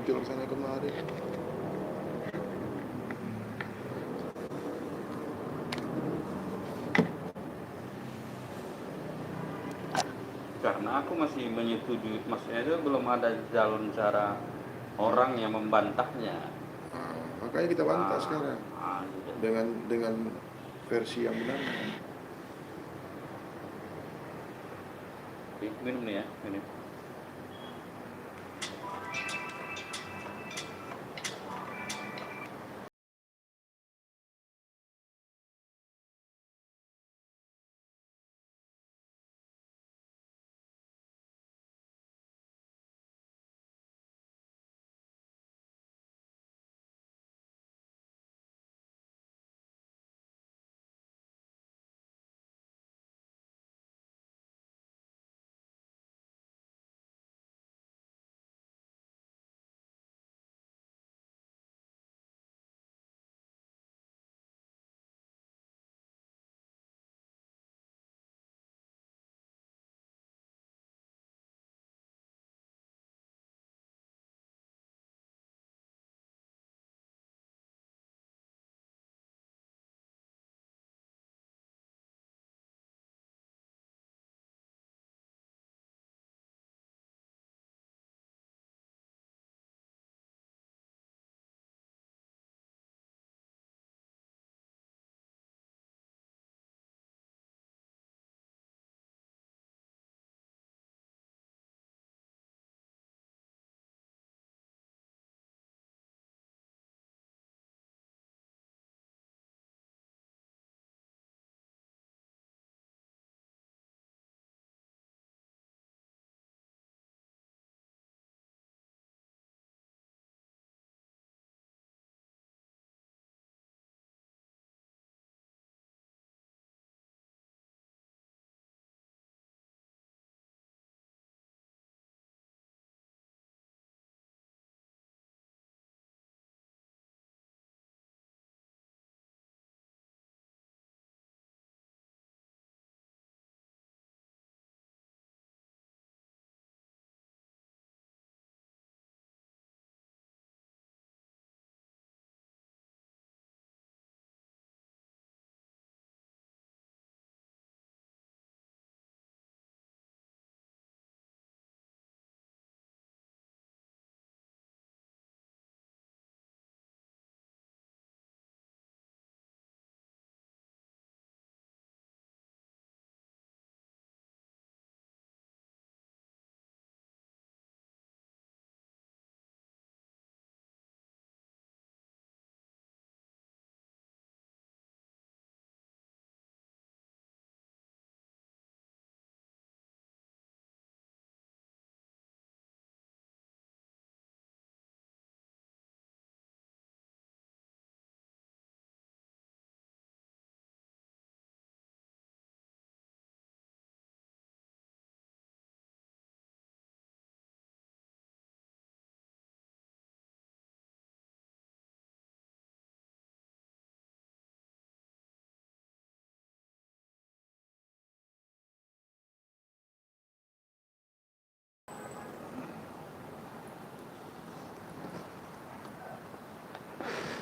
muncul sana kemari. Karena aku masih menyetujui, maksudnya itu belum ada jalan cara orang yang membantahnya. Makanya kita bantah sekarang Gitu. dengan versi yang benar. Minum nih ya, ini.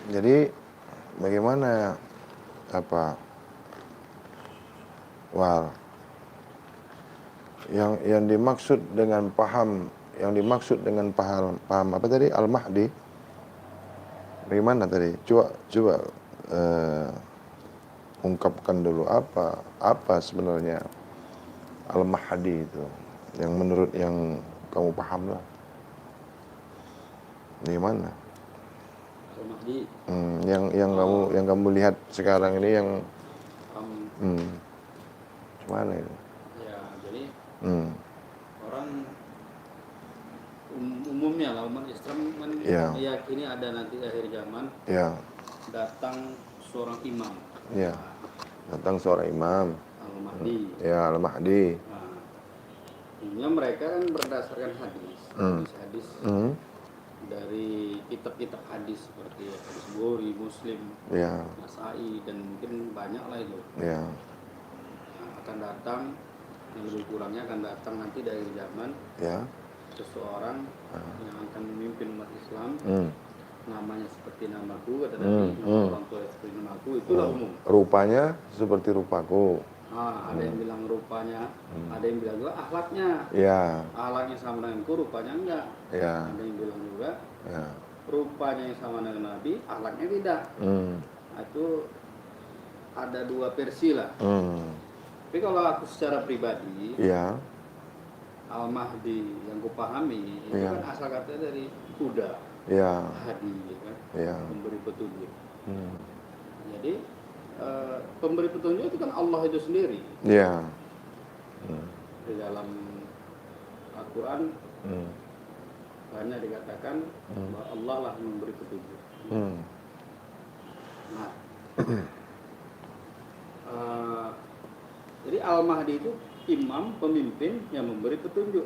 Jadi bagaimana yang dimaksud dengan paham apa tadi Al-Mahdi? Bagaimana tadi? Coba ungkapkan dulu apa sebenarnya Al-Mahdi itu yang menurut yang kamu paham lah. Bagaimana? Al-Mahdi. Yang kamu lihat sekarang ini yang gimana itu? Ya, jadi orang umumnya lah umat Islam meyakini ada nanti akhir zaman datang seorang imam. Datang seorang imam. Al-Mahdi. Al-Mahdi. Nah, mereka kan berdasarkan hadis dari kitab-kitab hadis seperti hadis Bukhari, Muslim, Nasai, dan mungkin banyak lah itu. Nah, akan datang, yang lebih kurangnya akan datang nanti dari zaman seseorang yang akan memimpin umat Islam, namanya seperti namaku, kata Nabi, orang tua seperti namaku, itulah umum. Rupanya seperti rupaku. Ada yang bilang rupanya, ada yang bilang juga akhlaknya. Akhlaknya sama denganku, rupanya enggak. Ada yang bilang juga rupanya yang sama dengan Nabi, akhlaknya tidak. Itu ada dua versi lah. Tapi kalau aku secara pribadi, Al-Mahdi yang kupahami itu kan asal katanya dari kuda, hadi, kan? Memberi petunjuk. Jadi pemberi petunjuk itu kan Allah itu sendiri. Di dalam Al-Quran banyak dikatakan bahwa Allah lah yang memberi petunjuk. Nah, jadi Al-Mahdi itu imam, pemimpin yang memberi petunjuk,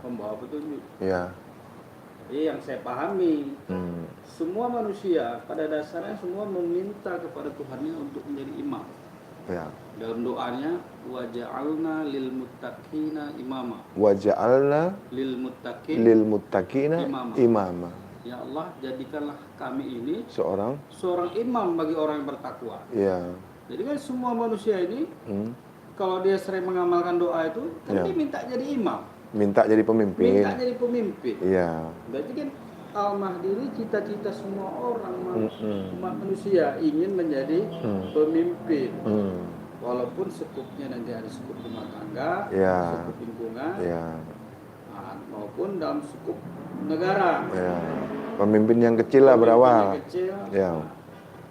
membawa petunjuk. Jadi yang saya pahami, semua manusia pada dasarnya semua meminta kepada Tuhannya untuk menjadi imam. Dalam doanya, waja'alna lil muttaqina imama. Waja'alna lil muttaqina imama. Ya Allah, jadikanlah kami ini seorang imam bagi orang yang bertakwa. Jadi kan semua manusia ini kalau dia sering mengamalkan doa itu, kan dia minta jadi imam. Minta jadi pemimpin. Berarti kan Al-Mahdi ini cita-cita semua orang umat manusia ingin menjadi pemimpin. Walaupun sekupnya nanti ada sekup rumah tangga, sekup lingkungan, maupun dalam sekup negara. Pemimpin yang kecil lah berawal.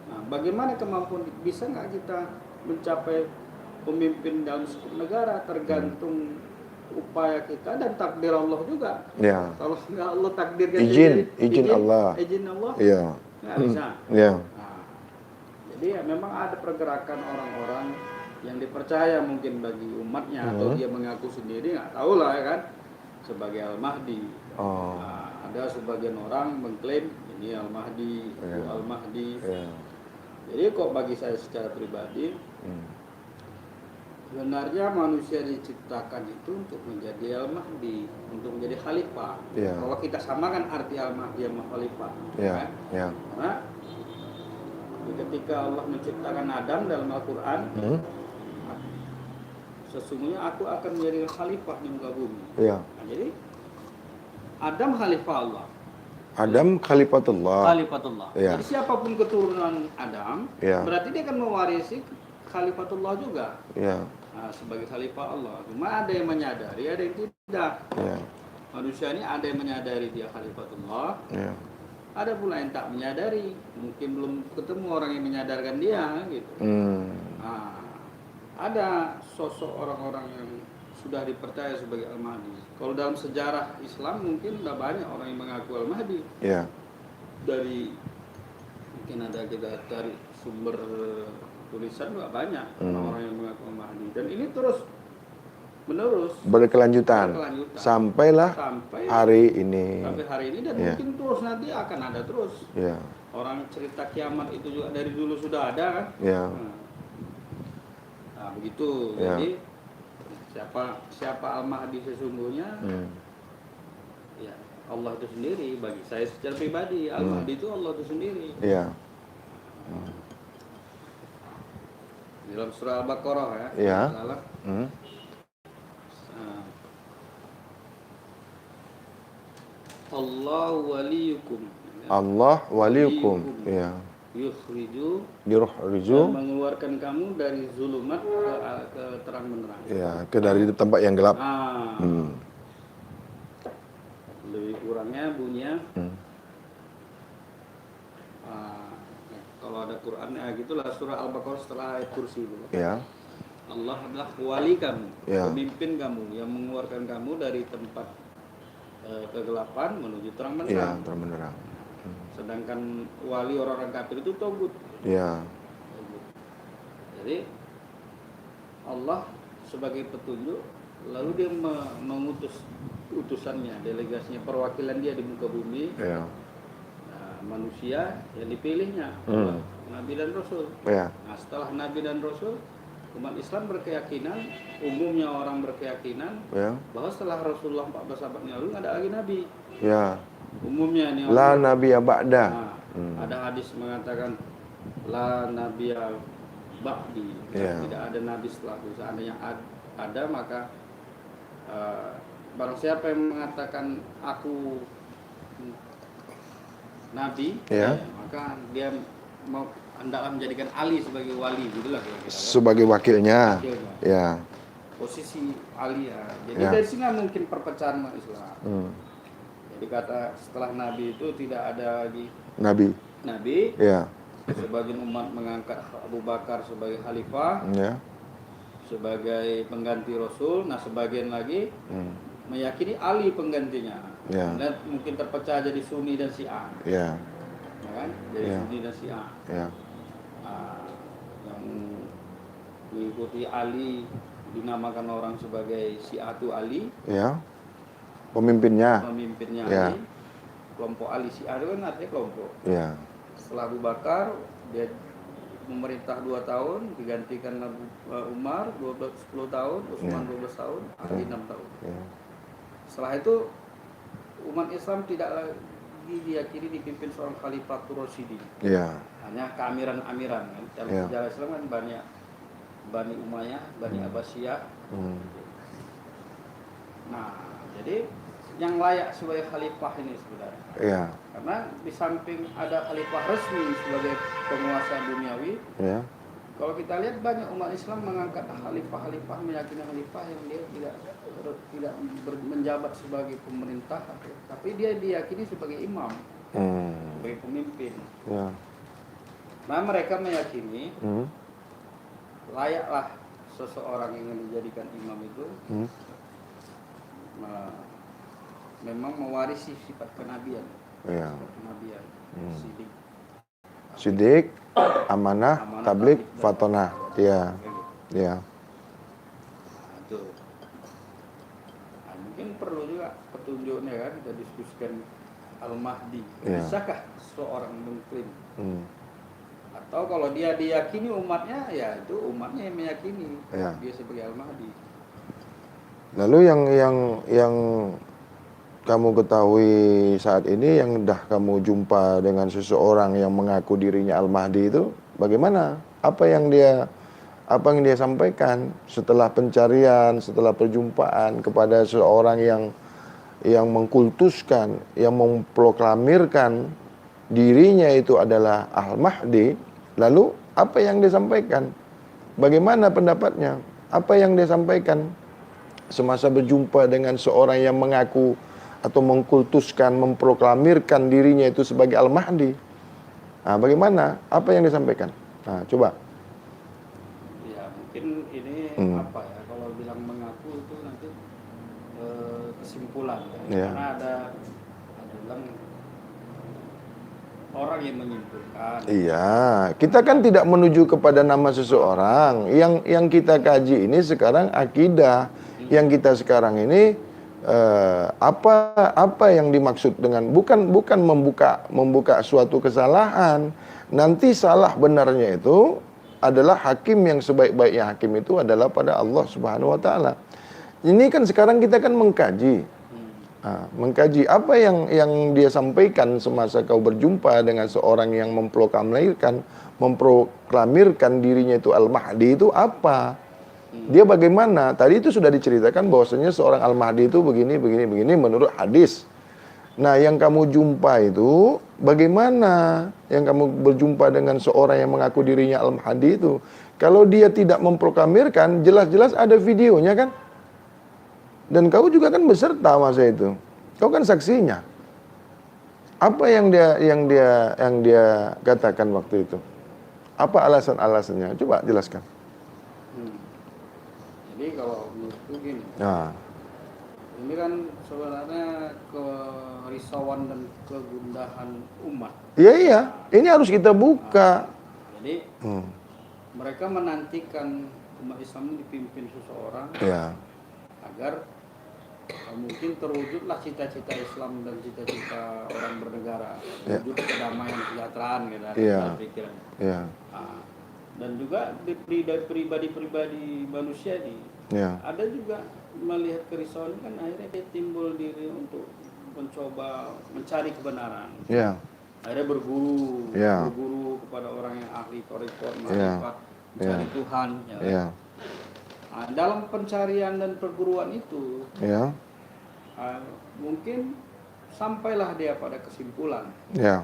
Nah, bagaimana kemampuan, bisa nggak kita mencapai pemimpin dalam sekup negara? Tergantung upaya kita dan takdir Allah juga. Kalau nggak Allah takdirkan izin Allah, nggak bisa. Nah, jadi ya memang ada pergerakan orang-orang yang dipercaya mungkin bagi umatnya atau dia mengaku sendiri, nggak tahu lah ya kan, sebagai Al-Mahdi. Nah, ada sebagian orang mengklaim ini Al-Mahdi, itu Al-Mahdi. Jadi kok bagi saya secara pribadi, sebenarnya manusia diciptakan itu untuk menjadi Al-Mahdi, untuk menjadi khalifah. Kalau kita samakan arti Al-Mahdi sama khalifah, kan? Karena ketika Allah menciptakan Adam dalam Al-Quran, sesungguhnya aku akan menjadi khalifah di muka bumi. Nah, jadi Adam khalifah Allah. Adam khalifatullah. Jadi siapapun keturunan Adam, berarti dia akan mewarisi khalifatullah juga. Nah, sebagai khalifah Allah. Cuma ada yang menyadari, ada yang tidak. Manusia ini ada yang menyadari dia khalifatullah, ada pula yang tak menyadari. Mungkin belum ketemu orang yang menyadarkan dia, gitu. Nah, ada sosok orang-orang yang sudah dipercaya sebagai Al-Mahdi. Kalau dalam sejarah Islam mungkin sudah banyak orang yang mengaku Al-Mahdi. Dari mungkin ada kita cari sumber tulisan juga banyak orang-orang yang mengaku Al-Mahdi, dan ini terus menerus berkelanjutan. Sampai hari ini dan mungkin terus nanti akan ada terus. Orang cerita kiamat itu juga dari dulu sudah ada kan. Nah begitu. Jadi siapa Al-Mahdi sesungguhnya, ya Allah itu sendiri. Bagi saya secara pribadi, Al-Mahdi itu Allah itu sendiri. Dalam surah Al-Baqarah Allah waliyukum yukhriju mengeluarkan kamu dari zulumat ke terang benderang. Ke dari tempat yang gelap. Lebih kurangnya bunyinya kalau ada Quran gitulah, surah Al-Baqarah setelah ayat kursi itu. Allah adalah wali kamu, pemimpin kamu yang mengeluarkan kamu dari tempat kegelapan menuju terang benderang. Sedangkan wali orang-orang kafir itu togut. Jadi Allah sebagai petunjuk, lalu dia mengutus utusannya, delegasinya, perwakilan dia di muka bumi. Manusia yang dipilihnya, Nabi dan Rasul. Nah, setelah Nabi dan Rasul umat Islam berkeyakinan, umumnya orang berkeyakinan bahwa setelah Rasulullah 14 abad yang lalu nggak ada lagi nabi. Ya. Umumnya ini La nabiyya ba'da. Nah, ada hadis mengatakan la nabiyya ba'di. Tidak ada nabi setelahku. Seandainya ada maka barang siapa yang mengatakan aku nabi, maka dia mau hendaklah menjadikan Ali sebagai wali, gitulah kira-kira. Sebagai wakilnya. Ya. Posisi Ali ya. Jadi dari sini mungkin perpecahan umat Islam. Jadi kata setelah Nabi itu tidak ada lagi Nabi. Ya. Sebagian umat mengangkat Abu Bakar sebagai khalifah, sebagai pengganti Rasul. Nah sebagian lagi meyakini Ali penggantinya. Dan mungkin terpecah jadi Sunni dan Syiah. Ya kan? Jadi Sunni dan Syiah. Yang mengikuti Ali dinamakan orang sebagai Syiatu Ali. Pemimpinnya Ali. Kelompok Ali Syiah itu kan artinya kelompok. Setelah Abu Bakar dia memerintah 2 tahun, digantikan Umar 10 tahun, Utsman 12 tahun, Ali 6 tahun. Setelah itu umat Islam tidak lagi diyakini dipimpin seorang Khalifatur Rasyidin. Hanya keamiran-amiran kan. Dalam sejarah Islam kan banyak Bani Umayyah, Bani Abbasiyah. Nah, jadi yang layak sebagai khalifah ini sebenarnya. Karena di samping ada khalifah resmi sebagai penguasa duniawi, kalau kita lihat banyak umat Islam mengangkat khalifah, meyakini khalifah yang dia tidak menjabat sebagai pemerintah, tapi dia diyakini sebagai imam, sebagai pemimpin. Nah mereka meyakini layaklah seseorang yang dijadikan imam itu memang mewarisi sifat kenabian. Kenabian. Sidik, amanah, tabligh, fatonah. Iya. Nah, mungkin perlu juga petunjuknya kan, kita diskusikan Al-Mahdi. Bisakah seorang mengklaim? Atau kalau dia diyakini umatnya, ya itu umatnya yang meyakini dia sebagai Al-Mahdi. Lalu yang kamu ketahui saat ini, yang dah kamu jumpa dengan seseorang yang mengaku dirinya Al-Mahdi itu, bagaimana? Apa yang dia sampaikan setelah pencarian, setelah perjumpaan kepada seorang yang mengkultuskan, yang memproklamirkan dirinya itu adalah Al-Mahdi? Lalu apa yang dia sampaikan? Bagaimana pendapatnya? Apa yang dia sampaikan semasa berjumpa dengan seorang yang mengaku atau mengkultuskan, memproklamirkan dirinya itu sebagai Al-Mahdi? Nah, bagaimana? Apa yang disampaikan? Nah, coba. Ya, mungkin ini apa ya, kalau bilang mengaku itu nanti kesimpulan kan? Karena ada bilang orang yang menyimpulkan. Iya, kita kan tidak menuju kepada nama seseorang. Yang kita kaji ini sekarang akidah. Yang kita sekarang ini apa yang dimaksud dengan bukan membuka suatu kesalahan. Nanti salah benarnya itu adalah hakim, yang sebaik-baiknya hakim itu adalah pada Allah Subhanahu wa taala. Ini kan sekarang kita kan mengkaji. Mengkaji apa yang dia sampaikan semasa kau berjumpa dengan seorang yang memproklamirkan dirinya itu Al-Mahdi itu apa? Dia bagaimana? Tadi itu sudah diceritakan bahwasanya seorang Al-Mahdi itu begini menurut hadis. Nah, yang kamu jumpa itu bagaimana? Yang kamu berjumpa dengan seorang yang mengaku dirinya Al-Mahdi itu. Kalau dia tidak memproklamirkan, jelas-jelas ada videonya kan? Dan kau juga kan beserta masa itu. Kau kan saksinya. Apa yang dia katakan waktu itu? Apa alasan-alasannya? Coba jelaskan. Jadi kalau menurutku gini, ini kan sebenarnya kerisauan dan kegundahan umat. Iya, ini harus kita buka. Jadi mereka menantikan umat Islam ini dipimpin seseorang agar mungkin terwujudlah cita-cita Islam dan cita-cita orang bernegara, wujud kedamaian, kesejahteraan gitu pikiran. Dan juga di pribadi-pribadi manusia Ya. ada juga melihat kerisauan kan akhirnya dia timbul diri untuk mencoba mencari kebenaran. Ya. Akhirnya berguru, Ya. berguru kepada orang yang ahli thariqat, Ya. ma'rifat, mencari Ya. Tuhan. Ya. Ya. Nah, dalam pencarian dan perguruan itu, Ya. mungkin sampailah dia pada kesimpulan. Ya.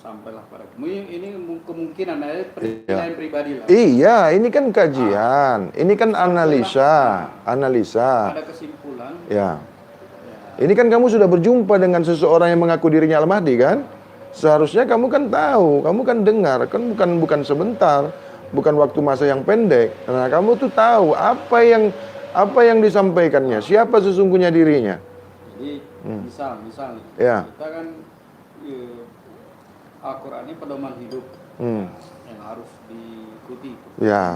Sampailah pada ini kemungkinan penilaian pribadi lah. Iya, ini kan kajian, ini kan analisa. Ada kesimpulan. Ya. Ini kan kamu sudah berjumpa dengan seseorang yang mengaku dirinya Al-Mahdi kan? Seharusnya kamu kan tahu, kamu kan dengar, kan bukan sebentar, bukan waktu masa yang pendek. Nah, kamu tuh tahu apa yang disampaikannya, siapa sesungguhnya dirinya. Jadi misal Ya. kita kan Al-Quran ini pedoman hidup yang harus diikuti. Ya.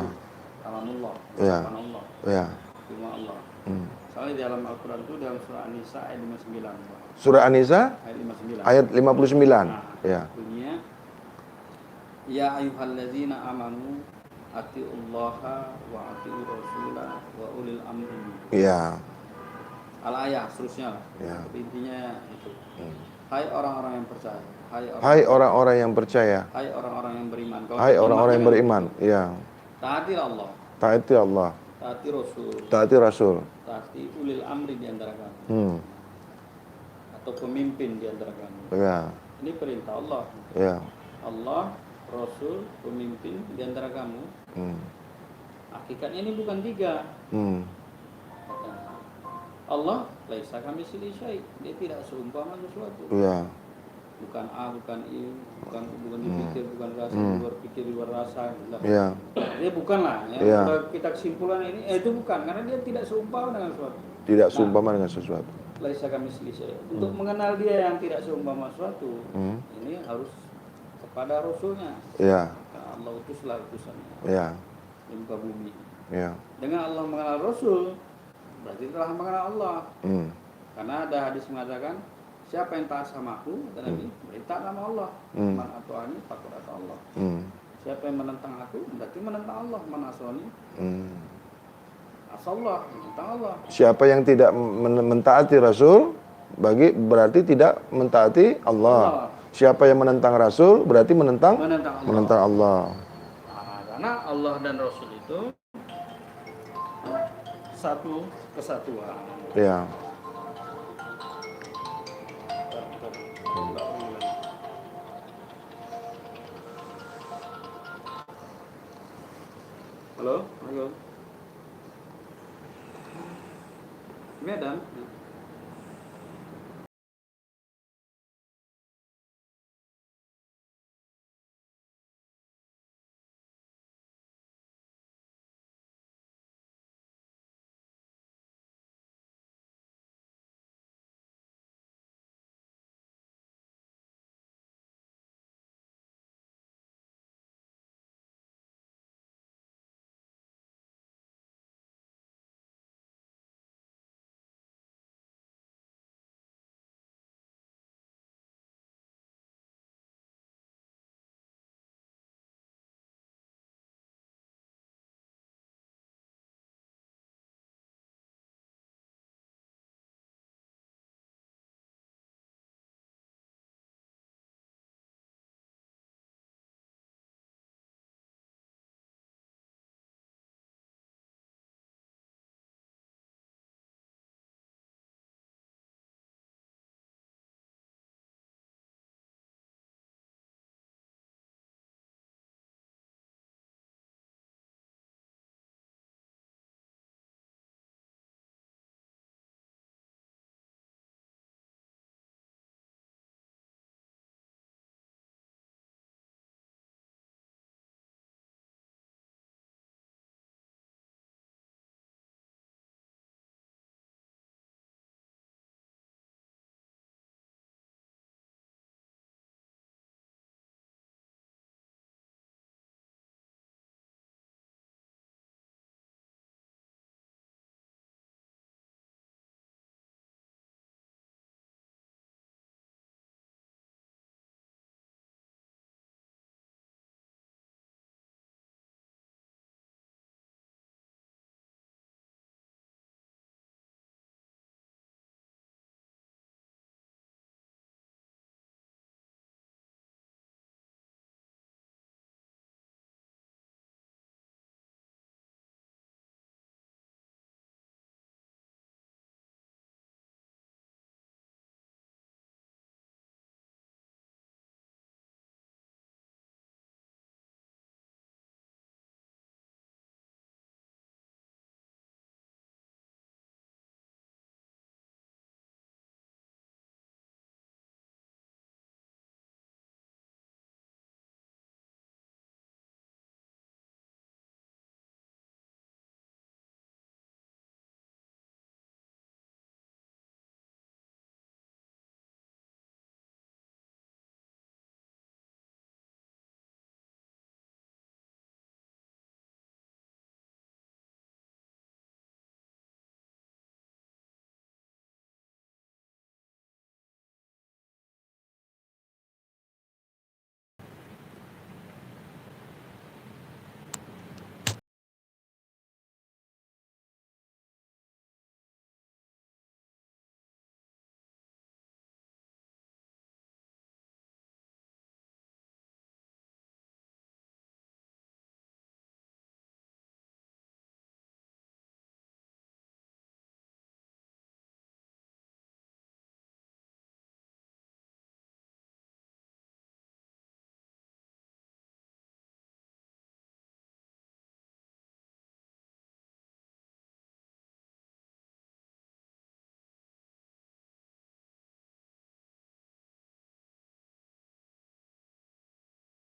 Kalamullah, Ya. Allah, Ya. firman Allah. Soalnya di dalam Al-Quran itu dalam surah An-Nisa ayat 59. Surah An-Nisa ayat 59. Nah, Ya. bunyinya ya ayyuhalladzina amanu atiullaha wa atiur rasulah wa ulil amri minkum. Ya. Al-ayah seterusnya lah. Ya. Intinya itu. Hai orang-orang yang percaya. Hai orang-orang yang percaya. Hai orang-orang yang beriman. Hai orang-orang yang beriman. Ya. Taati Allah. Taati Allah. Taati Rasul. Taati Rasul. Taati ulil amri di antara kamu. Atau pemimpin di antara kamu. Ya. Ini perintah Allah. Ya. Allah, Rasul, pemimpin di antara kamu. Hakikatnya ini bukan tiga. Allah, laisa kamitslihi syai'. Dia tidak seumpama sesuatu. Ya. Bukan A, bukan I, bukan dipikir, bukan rasa, luar pikir, luar rasa. Ya. Dia bukanlah. Ya. Ya. Kalau kita kesimpulan ini, itu bukan, karena dia tidak seumpama dengan sesuatu. Tidak seumpama dengan sesuatu. Laisa kamitslihi syai'. Untuk mengenal dia yang tidak seumpama sesuatu, ini harus kepada Rasulnya. Ya. Allah utuslah utusannya. Ya. Di muka bumi. Ya. Dengan Allah mengenal Rasul, berarti telah mengenal Allah. Karena ada hadis mengatakan, siapa yang taat sama aku, dan Nabi beritaat sama Allah. Man atu'ani faqad ata Allah. Siapa yang menentang aku, berarti menentang Allah. Man asani asallah, menentang Allah. Siapa yang tidak mentaati Rasul, berarti tidak mentaati Allah. Siapa yang menentang Rasul, berarti menentang Allah. Nah, karena Allah dan Rasul itu satu kesatuan. Ya. Halo, Medan.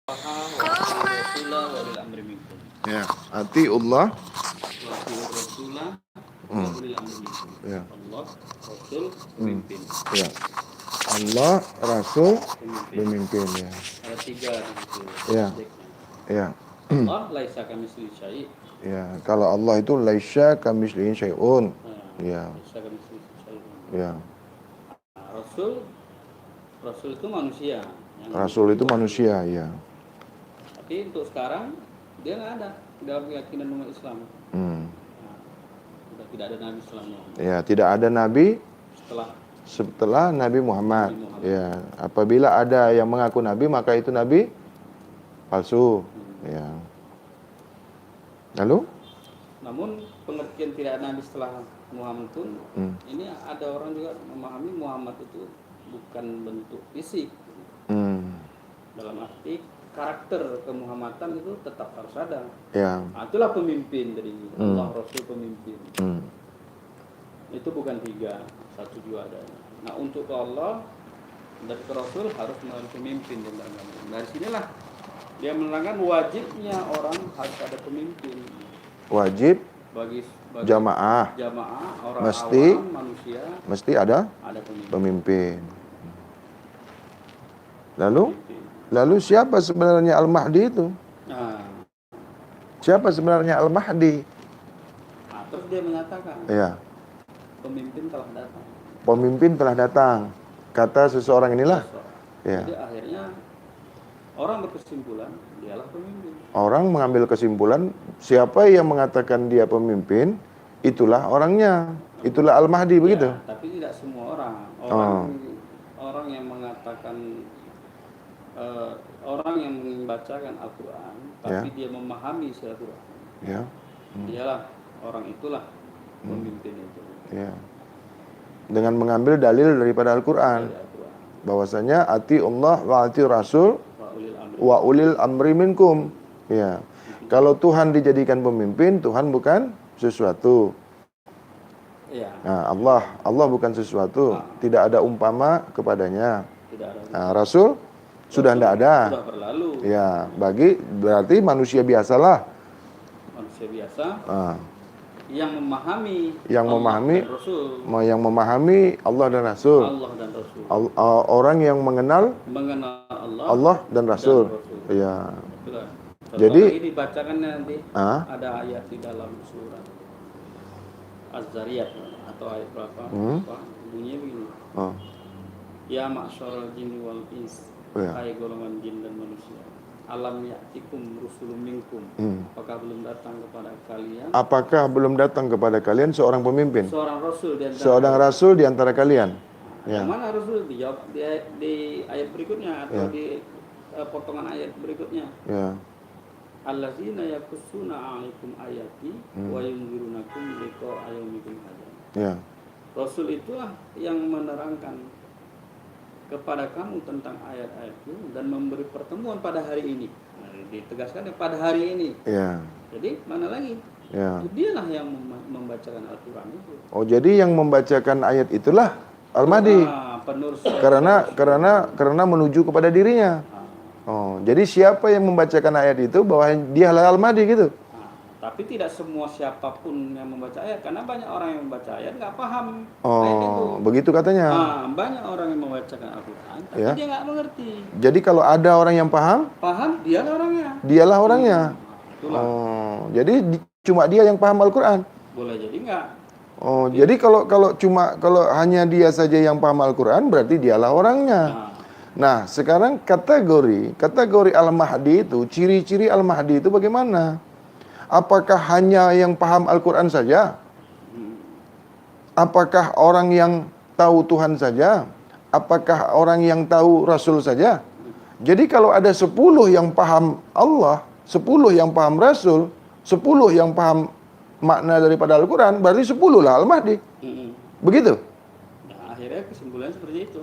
wa ulil amri minkum. Ya, atiullah. Rasulah wa ulil amri minkum. Ya. Allah, Rasul, pemimpin. Ya. Allah, Rasul, pemimpin. Ya. Ada 3 di situ. Ya. Ya. Allah laisa kamitslihi syai'. Ya, kalau Allah itu laisa kamitslihi syai'un. Ya. Laisa kamitslihi syai'un. Ya. Nah, Rasul itu manusia. Rasul itu manusia, ya. Tapi untuk sekarang dia nggak ada dalam keyakinan umat Islam. Sudah tidak ada nabi setelahnya. Ya, tidak ada nabi setelah Nabi Muhammad. Ya, apabila ada yang mengaku nabi maka itu nabi palsu. Ya. Lalu? Namun pengertian tidak ada nabi setelah Muhammad itu ini ada orang juga memahami Muhammad itu bukan bentuk fisik. Dalam arti karakter kemuhammadan itu tetap harus ada. Ya. Nah, itulah pemimpin dari Allah, Rasul pemimpin. Itu bukan 3, 1 juga ada. Nah, untuk ke Allah dan ke Rasul harus melalui pemimpin dan agama. Dari sinilah dia menerangkan wajibnya orang harus ada pemimpin. Wajib Bagi jamaah orang mesti awam, manusia mesti ada pemimpin. pemimpin. Lalu siapa sebenarnya Al-Mahdi itu? Nah, Siapa sebenarnya Al-Mahdi? terus dia menyatakan Ya. pemimpin telah datang. Pemimpin telah datang. Kata seseorang inilah. Ya. Jadi akhirnya orang berkesimpulan dialah pemimpin. Orang mengambil kesimpulan siapa yang mengatakan dia pemimpin, itulah orangnya. Itulah Al-Mahdi, begitu? Ya, tapi tidak semua orang. Orang yang mengatakan orang yang membacakan Al-Quran, tapi dia memahami isi Al-Quran. Ya. Dialah orang itulah pemimpin itu. Ya. Dengan mengambil dalil daripada Al-Quran. Bahwasanya ati Allah wa ati Rasul wa ulil amri minkum. Ya. Kalau Tuhan dijadikan pemimpin, Tuhan bukan sesuatu. Ya. Nah, Allah bukan sesuatu. Tidak ada umpama kepadanya. Tidak ada. Nah, Rasul sudah tidak ada. Sudah berlalu. Ya, berarti manusia biasalah. Manusia biasa. Yang memahami yang memahami Allah dan Rasul. Orang yang mengenal Allah dan Rasul. Ya. Jadi ini dibacakan nanti ada ayat di dalam surat Az-Zariyat atau ayat berapa? Bunyinya begini. Ya ma'syaral jinni wal ins, hai golongan jin dan manusia. Alam ya'tikum rusulun minkum. Apakah belum datang kepada kalian seorang pemimpin? Seorang rasul di antara kalian. Yang mana rasul? Dijawab di ayat berikutnya atau di potongan ayat berikutnya. Ya. Allazina yaqussuna 'alaikum ayati wa yunzirunakum liqa'a yaumikum hadzal. Ya. Rasul itulah yang menerangkan kepada kamu tentang ayat-ayatku dan memberi pertemuan pada hari ini. Nah, ditegaskan pada hari ini. Ya. Jadi mana lagi? Ya. Dialah yang membacakan Al-Quran itu. Oh, jadi yang membacakan ayat itulah Al-Mahdi. Karena menuju kepada dirinya. Oh, jadi siapa yang membacakan ayat itu bahwa dialah Al-Mahdi gitu? Tapi tidak semua siapapun yang membaca ayat, karena banyak orang yang membaca ayat nggak paham ayat itu. Begitu katanya. Banyak orang yang membacakan Al-Quran, tapi dia nggak mengerti. Jadi kalau ada orang yang paham, dialah orangnya. Dialah orangnya. Jadi cuma dia yang paham Al-Quran. Boleh jadi nggak. Jadi kalau hanya dia saja yang paham Al-Quran, berarti dialah orangnya. Nah, sekarang kategori Al-Mahdi itu, ciri-ciri Al-Mahdi itu bagaimana? Apakah hanya yang paham Al-Quran saja? Apakah orang yang tahu Tuhan saja? Apakah orang yang tahu Rasul saja? Jadi kalau ada 10 yang paham Allah, 10 yang paham Rasul, 10 yang paham makna daripada Al-Quran, berarti 10 lah Al-Mahdi. Begitu? Nah, akhirnya kesimpulannya seperti itu.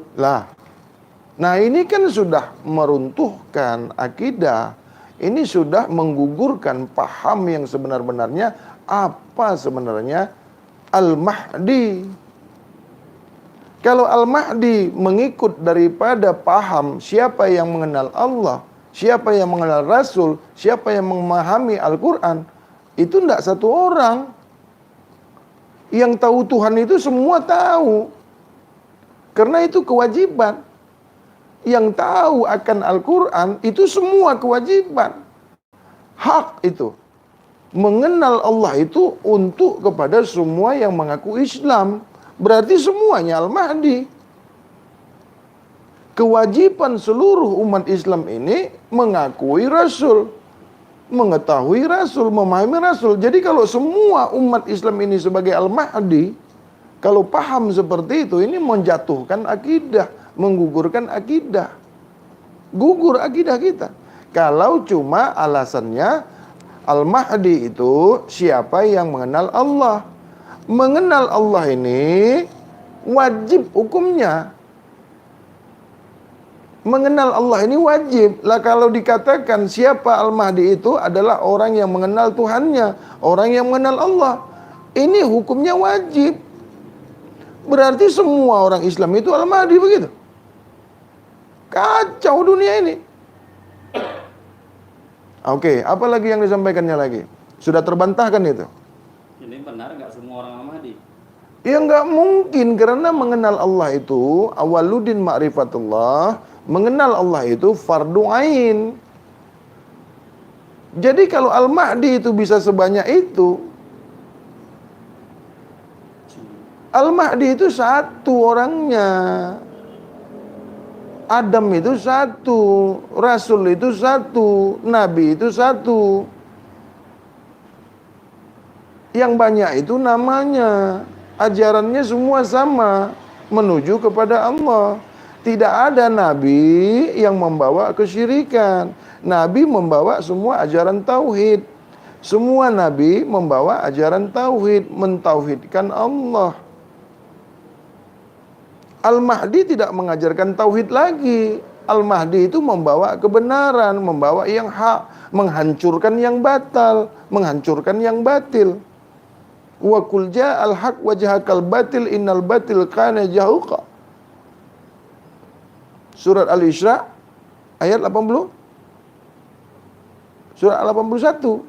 Nah ini kan sudah meruntuhkan akidah. Ini sudah menggugurkan paham yang sebenar-benarnya apa sebenarnya Al-Mahdi. Kalau Al-Mahdi mengikut daripada paham siapa yang mengenal Allah, siapa yang mengenal Rasul, siapa yang memahami Al-Quran, itu tidak satu orang. Yang tahu Tuhan itu semua tahu. Karena itu kewajiban. Yang tahu akan Al-Quran itu semua kewajiban. Hak itu. Mengenal Allah itu untuk kepada semua yang mengaku Islam. Berarti semuanya Al-Mahdi. Kewajiban seluruh umat Islam ini mengakui Rasul, mengetahui Rasul, memahami Rasul. Jadi kalau semua umat Islam ini sebagai Al-Mahdi, kalau paham seperti itu, ini menjatuhkan akidah, menggugurkan akidah. Gugur akidah kita. Kalau cuma alasannya Al-Mahdi itu siapa yang mengenal Allah. Mengenal Allah ini wajib hukumnya. Mengenal Allah ini wajib. Lah kalau dikatakan siapa Al-Mahdi itu adalah orang yang mengenal Tuhannya, orang yang mengenal Allah. Ini hukumnya wajib. Berarti semua orang Islam itu Al-Mahdi begitu. Kacau dunia ini. Oke, apa lagi yang disampaikannya lagi? Sudah terbantahkan itu? Ini benar nggak semua orang Al-Mahdi? Ya nggak mungkin, karena mengenal Allah itu awaludin ma'rifatullah. Mengenal Allah itu fardu ain. Jadi kalau Al-Mahdi itu bisa sebanyak itu, Al-Mahdi itu satu orangnya. Adam itu satu, Rasul itu satu, Nabi itu satu. Yang banyak itu namanya, ajarannya semua sama, menuju kepada Allah. Tidak ada Nabi yang membawa kesyirikan. Nabi membawa semua ajaran tauhid. Semua Nabi membawa ajaran tauhid, mentauhidkan Allah. Al-Mahdi tidak mengajarkan tauhid lagi. Al-Mahdi itu membawa kebenaran, membawa yang hak, menghancurkan yang batal, menghancurkan yang batil. Wa qul ja'al haq wa jahaqal batil innal batil kana jahuqa. Surat Al-Isra ayat 80. Surat Al-81.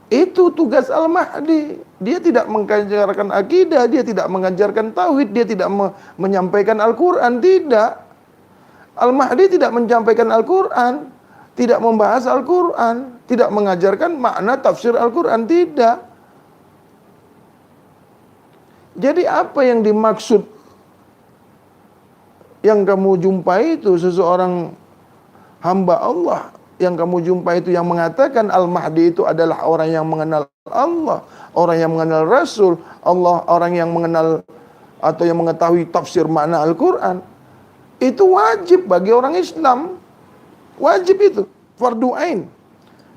Itu tugas Al-Mahdi. Dia tidak mengajarkan akidah, dia tidak mengajarkan tauhid, dia tidak menyampaikan Al-Quran, tidak. Al-Mahdi tidak menyampaikan Al-Quran, tidak membahas Al-Quran, tidak mengajarkan makna tafsir Al-Quran, tidak. Jadi apa yang dimaksud yang kamu jumpai itu seseorang hamba Allah yang kamu jumpai itu yang mengatakan Al-Mahdi itu adalah orang yang mengenal Allah, orang yang mengenal Rasul, Allah, orang yang mengenal atau yang mengetahui tafsir makna Al-Quran. Itu wajib bagi orang Islam. Wajib itu, fardu ain.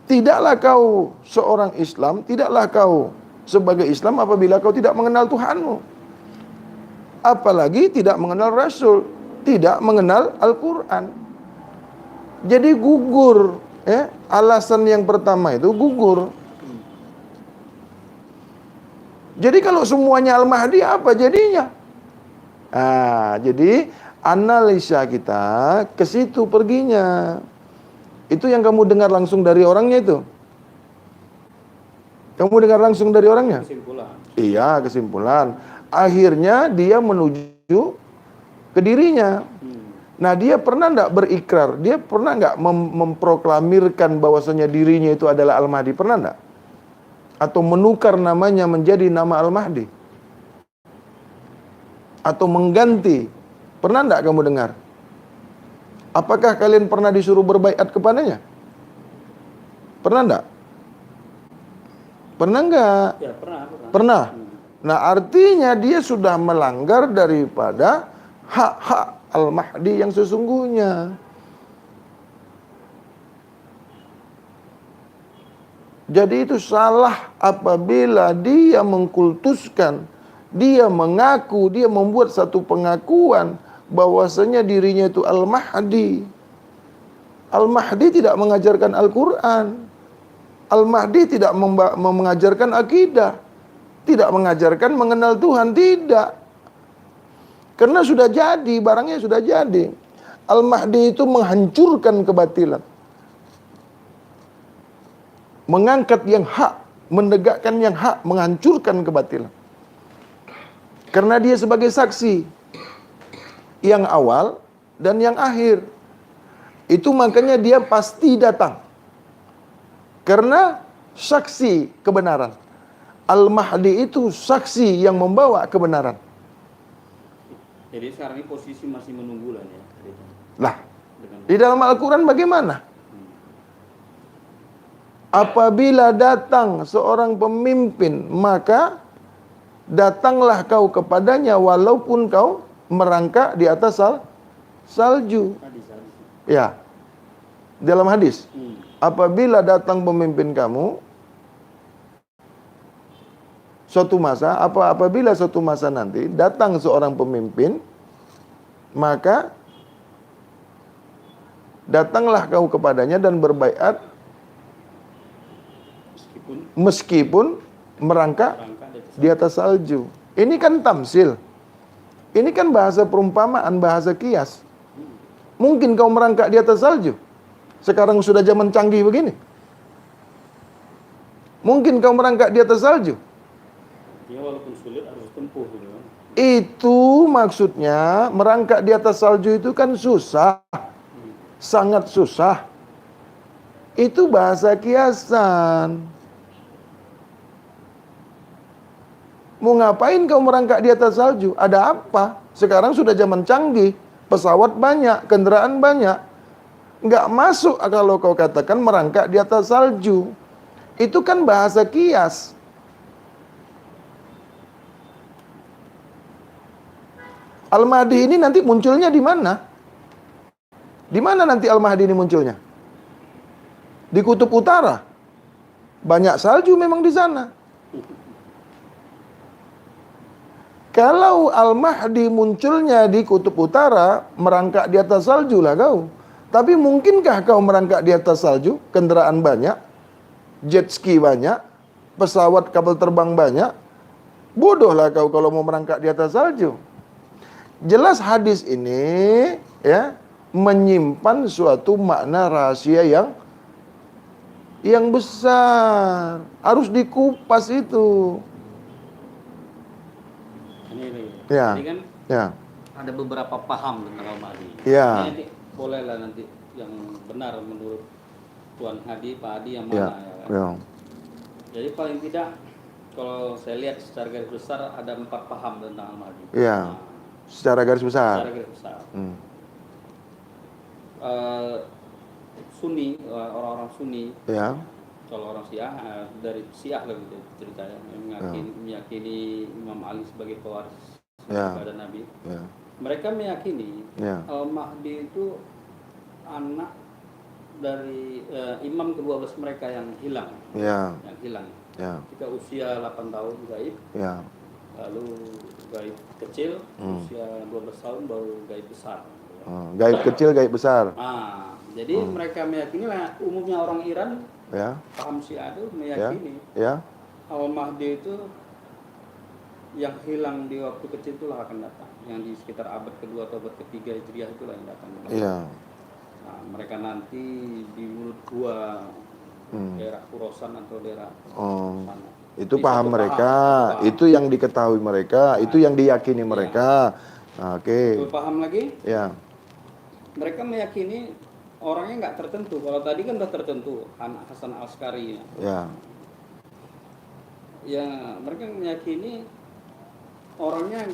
Tidaklah kau seorang Islam, tidaklah kau sebagai Islam apabila kau tidak mengenal Tuhanmu. Apalagi tidak mengenal Rasul, tidak mengenal Al-Quran. Jadi gugur, alasan yang pertama itu gugur. Jadi kalau semuanya Al-Mahdi apa jadinya? Jadi analisa kita ke situ perginya. Itu yang kamu dengar langsung dari orangnya itu. Kamu dengar langsung dari orangnya? Kesimpulan. Iya, kesimpulan. Akhirnya dia menuju ke dirinya. Nah, dia pernah enggak berikrar? Dia pernah enggak memproklamirkan bahwasanya dirinya itu adalah Al-Mahdi? Pernah enggak? Atau menukar namanya menjadi nama Al-Mahdi? Atau mengganti? Pernah enggak kamu dengar? Apakah kalian pernah disuruh berbaiat kepadanya? Pernah enggak? Pernah enggak? Ya, pernah. Pernah. Nah, artinya dia sudah melanggar daripada hak-hak Al-Mahdi yang sesungguhnya. Jadi itu salah apabila dia mengkultuskan, dia mengaku, dia membuat satu pengakuan bahwasanya dirinya itu Al-Mahdi. Al-Mahdi tidak mengajarkan Al-Quran. Al-Mahdi tidak mengajarkan akidah. Tidak mengajarkan mengenal Tuhan, tidak. Karena sudah jadi, barangnya sudah jadi. Al-Mahdi itu menghancurkan kebatilan. Mengangkat yang hak, menegakkan yang hak, menghancurkan kebatilan. Karena dia sebagai saksi yang awal dan yang akhir. Itu makanya dia pasti datang. Karena saksi kebenaran. Al-Mahdi itu saksi yang membawa kebenaran. Jadi sekarang ini posisi masih menunggu lah ya. Lah, di dalam Al-Quran bagaimana? Apabila datang seorang pemimpin, maka datanglah kau kepadanya walaupun kau merangkak di atas salju. Ya, dalam hadis. Apabila datang pemimpin kamu, apabila suatu masa nanti datang seorang pemimpin, maka datanglah kau kepadanya dan berbaiat meskipun merangkak di atas salju. Ini kan tamsil. Ini kan bahasa perumpamaan, bahasa kias. Mungkin kau merangkak di atas salju? Sekarang sudah zaman canggih begini. Mungkin kau merangkak di atas salju? Ya walaupun sulit harus tempuh gitu. Itu maksudnya merangkak di atas salju itu kan susah. Sangat susah. Itu bahasa kiasan. Mau ngapain kau merangkak di atas salju? Ada apa? Sekarang sudah zaman canggih. Pesawat banyak, kendaraan banyak. Nggak masuk kalau kau katakan merangkak di atas salju. Itu kan bahasa kias. Al-Mahdi ini nanti munculnya di mana? Di mana nanti Al-Mahdi ini munculnya? Di kutub utara. Banyak salju memang di sana. Kalau Al-Mahdi munculnya di kutub utara, merangkak di atas salju lah kau. Tapi mungkinkah kau merangkak di atas salju? Kendaraan banyak, jet ski banyak, pesawat kapal terbang banyak. Bodohlah kau kalau mau merangkak di atas salju. Jelas hadis ini ya menyimpan suatu makna rahasia yang besar. Harus dikupas itu. Ya. Ini kan ya. ada beberapa paham tentang Al-Mahdi. Ya. Nanti bolehlah nanti yang benar menurut Tuan Hadi, Pak Hadi yang mana ya kan? Ya. Jadi paling tidak kalau saya lihat secara garis besar ada 4 paham tentang Al-Mahdi. Ya. Secara garis besar. Secara garis besar. Sunni, orang-orang Sunni. Ya. Kalau orang Syiah dari Syiah lebih ceritanya meyakini Imam Ali sebagai pewaris kepada Nabi. Ya. Mereka meyakini Al-Mahdi itu anak dari imam ke-12 mereka yang hilang. Ya. Yang hilang. Ya. Ketika usia 8 tahun gaib. Ya. Lalu gaib kecil, usia 12 tahun baru gaib besar. Gaib kecil, gaib besar. Jadi mereka meyakini lah, umumnya orang Iran paham Syiah itu meyakini Al-Mahdi itu yang hilang di waktu kecil itulah akan datang, yang di sekitar abad kedua atau abad ketiga Hijriah itulah yang datang. Nah, mereka nanti di mulut gua daerah Khorasan atau daerah sana. Itu paham mereka, itu yang diketahui mereka, itu yang diyakini mereka. Oke. Itu paham lagi? Ya. Mereka meyakini orangnya nggak tertentu. Kalau tadi kan udah tertentu, Hasan Al-Askari. Ya. Ya, mereka meyakini orangnya